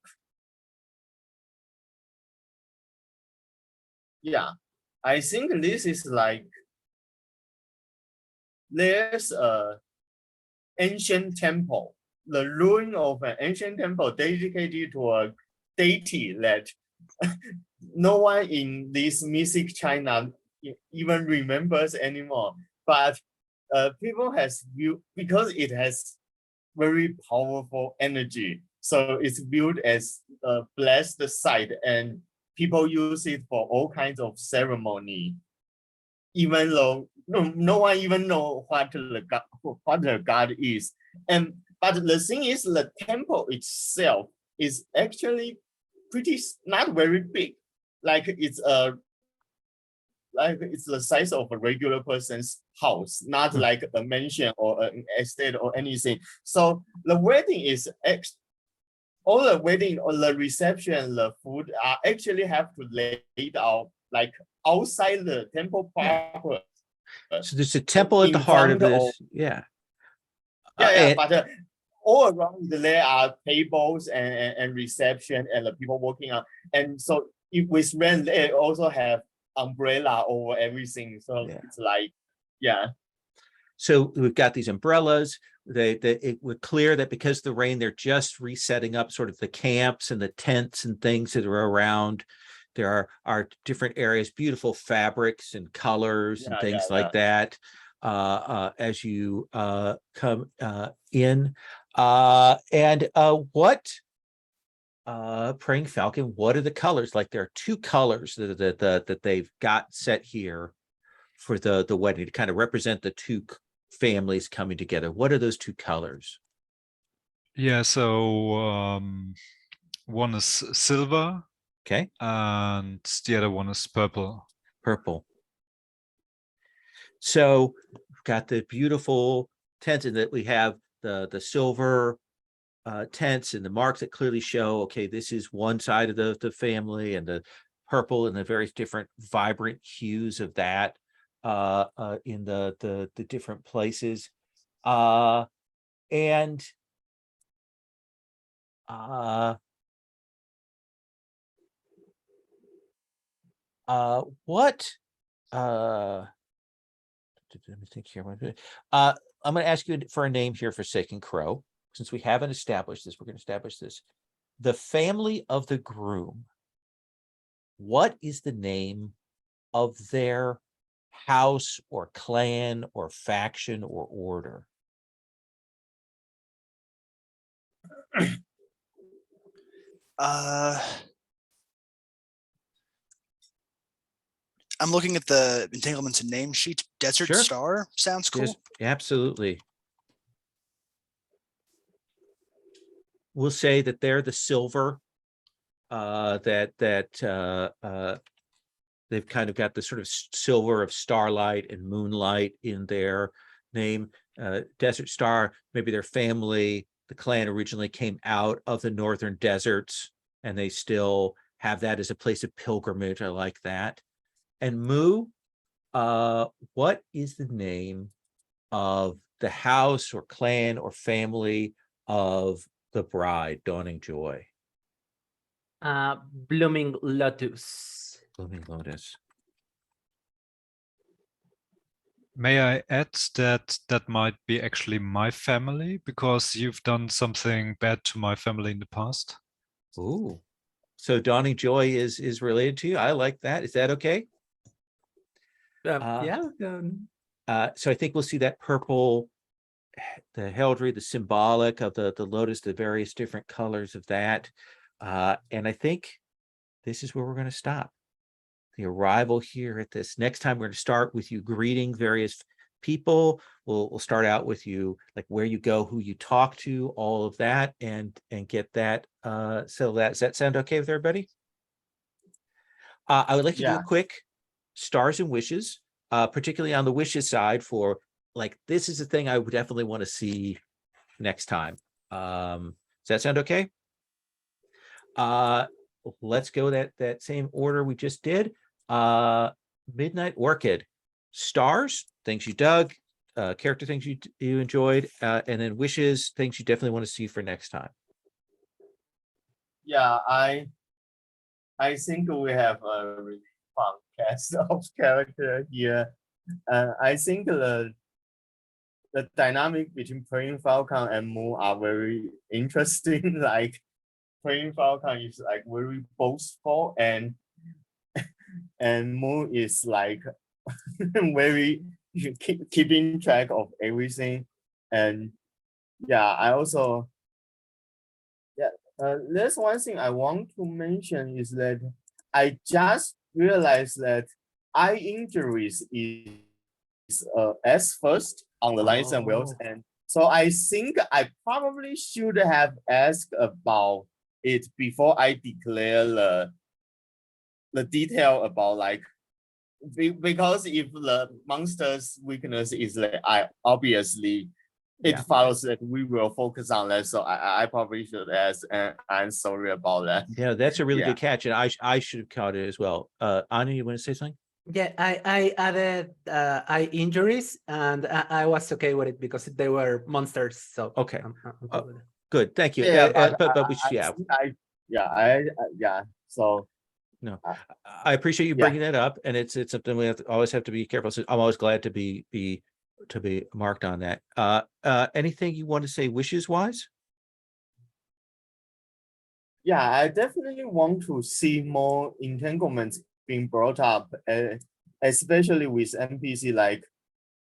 yeah, I think this is like, there's a ancient temple, the ruin of an ancient temple dedicated to a deity that no one in this mystic China even remembers anymore. But people has viewed, because it has very powerful energy, so it's viewed as a blessed site, and people use it for all kinds of ceremony, even though no one even know what the god is. But the thing is, the temple itself is actually not very big. Like it's the size of a regular person's house, not like a mansion or an estate or anything. So the wedding is all the wedding or the reception, the food are actually have to lay it out like outside the temple proper.
So there's a temple at the
in
heart of
front
this. Yeah.
Yeah,
And-
but all around there are tables and reception and the people working on. And so if with rain, they also have umbrella over everything. So
Yeah.
it's like, yeah.
So we've got these umbrellas. It was clear that because of the rain, they're just resetting up sort of the camps and the tents and things that are around. There are different areas, beautiful fabrics and colors and things like that as you come in. And what, Praying Falcon, what are the colors? Like there are two colors that they've got set here for the wedding to kind of represent the two families coming together. What are those two colors?
Yeah, so one is silver
Okay,
and the other one is purple.
purple. So we've got the beautiful tents, and that we have the silver tents and the marks that clearly show, okay, this is one side of the family, and the purple and the various different vibrant hues of that in the different places. And what let me think here. I'm going to ask you for a name here for Sacred Crow, since we haven't established this. We're going to establish this. The family of the groom. What is the name of their house or clan or faction or order?
I'm looking at the entanglements and name sheet. Desert
Sure.
Star sounds cool.
Yes, absolutely. We'll say that they're the silver. They've kind of got the sort of silver of starlight and moonlight in their name. Desert Star, maybe their family, the clan originally came out of the northern deserts, and they still have that as a place of pilgrimage. I like that. And Mu, what is the name of the house or clan or family of the bride, Dawning Joy?
Blooming Lotus.
Blooming Lotus.
May I add that that might be actually my family, because you've done something bad to my family in the past?
Ooh. So Dawning Joy is related to you. I like that. Is that okay?
Yeah.
So I think we'll see that purple, the heraldry, the symbolic of the lotus, the various different colors of that. And I think this is where we're going to stop. The arrival here at this. Next time, we're going to start with you greeting various people. We'll start out with you, like where you go, who you talk to, all of that, and get that. So does that sound okay with everybody? I would like to do a quick stars and wishes, particularly on the wishes side, for like, this is the thing I would definitely want to see next time. Does that sound okay? Let's go that same order we just did. Midnight Orchid, stars, things you dug, character things you enjoyed, and then wishes, things you definitely want to see for next time.
Yeah, I think we have a really fun cast of character here. I think the dynamic between Praying Falcon and Mu are very interesting. Like Praying Falcon is like very boastful, and Mu is like very keeping track of everything. And yeah, I also there's one thing I want to mention is that I just realized that eye injuries is S first on the Lions and Whales, and so I think I probably should have asked about it before I declare the detail about like because if the monster's weakness is like obviously it follows that we will focus on that. So I probably should ask, and I'm sorry about that.
Yeah, that's a really
Yeah.
good catch, and I should have caught it as well. Anya, you want to say something?
Yeah, I added eye injuries, and I was okay with it because they were monsters. So
Okay.
I'm cool with it.
Good, thank you.
Yeah,
But we should,
so
no, I appreciate you bringing that up, and it's something we always have to be careful. So I'm always glad to be marked on that. Anything you want to say wishes wise?
yeah, I definitely want to see more entanglements being brought up, especially with NPC. Like,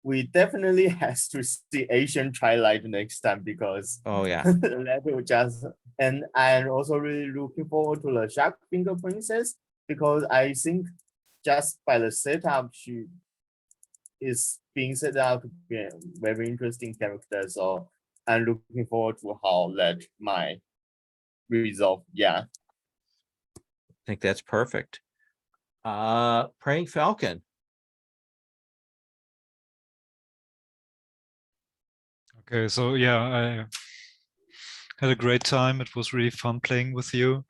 we definitely has to see Asian Twilight next time because
Oh yeah,
that will just, and I'm also really looking forward to the Shark Finger Princess because I think just by the setup, she is being set out to be a very interesting character. So I'm looking forward to how that might resolve. Yeah.
I think that's perfect. Praying Falcon.
Okay, so yeah, I had a great time. It was really fun playing with you.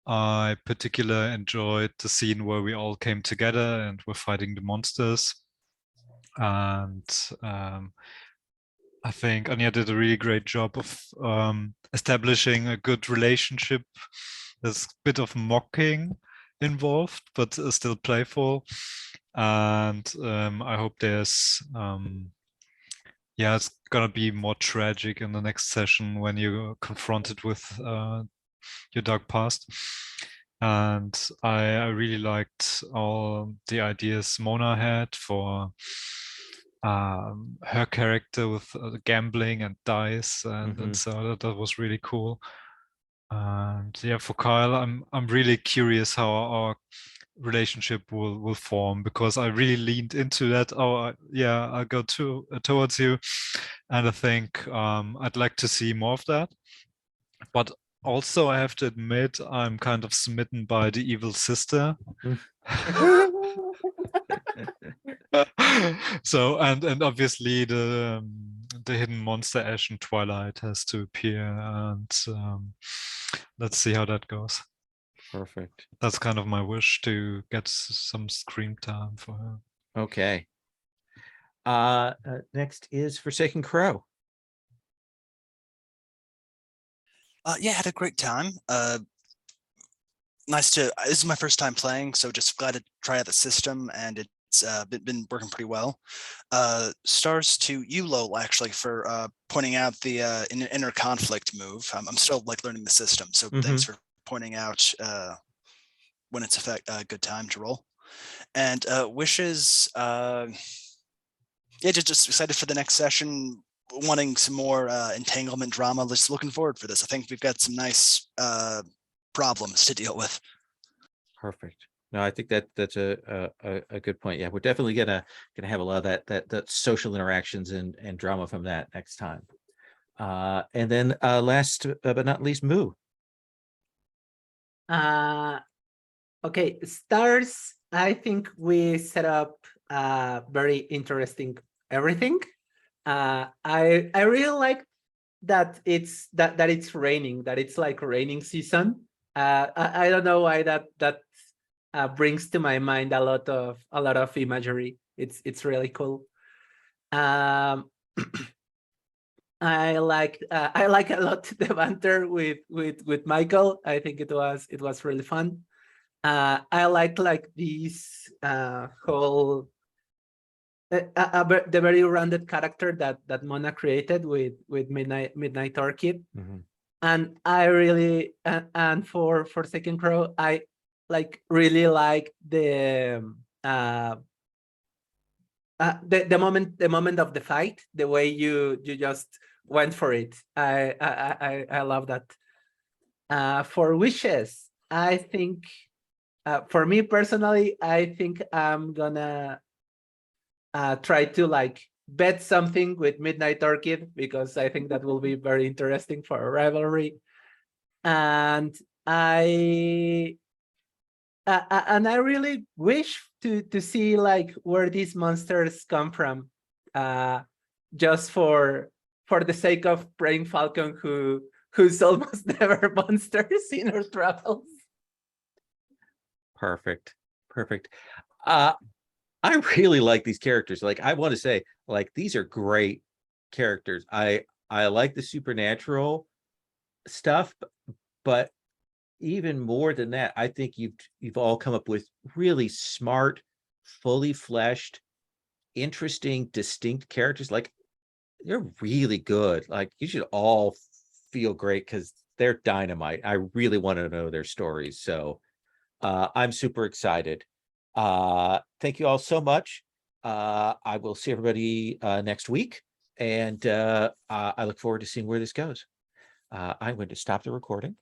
I particularly enjoyed the scene where we all came together and were fighting the monsters. And I think Anya did a really great job of establishing a good relationship. There's a bit of mocking involved, but still playful. And I hope there's yeah, it's gonna be more tragic in the next session when you're confronted with your dark past. And I really liked all the ideas Mona had for her character with gambling and dice, and so that was really cool. And yeah, for Kyle, I'm really curious how our relationship will form, because I really leaned into that. Oh yeah, I'll go towards you, and I think I'd like to see more of that. But also, I have to admit, I'm kind of smitten by the evil sister. So and obviously the hidden monster Ash in Twilight has to appear, and let's see how that goes.
Perfect.
That's kind of my wish, to get some screen time for her.
Okay. Next is Forsaken Crow.
Yeah, had a great time. Nice to, this is my first time playing, so just glad to try out the system, and it's been working pretty well. Stars to you, Lowell, actually, for pointing out the inner conflict move. I'm still like learning the system, so thanks for pointing out when it's a good time to roll. And wishes, yeah, just excited for the next session, wanting some more entanglement drama. Just looking forward for this. I think we've got some nice problems to deal with.
Perfect. No, I think that's a good point. Yeah, we're definitely gonna have a lot of that social interactions and drama from that next time. And then last but not least, Moo.
Okay, stars. I think we set up very interesting everything. I really like that it's that it's raining, that it's like raining season. I don't know why that brings to my mind a lot of imagery. It's really cool. I like a lot the banter with Michael. I think it was really fun. I like this whole the very rounded character that Mona created with Midnight Orchid. And I really and for Second Crow, I really like the moment of the fight, the way you just went for it. I love that. For wishes, I think for me personally, I think I'm gonna try to bet something with Midnight Orchid, because I think that will be very interesting for a rivalry. and I really wish to see like where these monsters come from, just for the sake of Brain Falcon, who's almost never monsters in our travels.
Perfect. I really like these characters. Like, I want to say, like, these are great characters. I like the supernatural stuff, but even more than that, I think you've all come up with really smart, fully fleshed, interesting, distinct characters. Like, they're really good. Like, you should all feel great because they're dynamite. I really want to know their stories. So I'm super excited. Thank you all so much. I will see everybody next week, and I look forward to seeing where this goes. I'm going to stop the recording.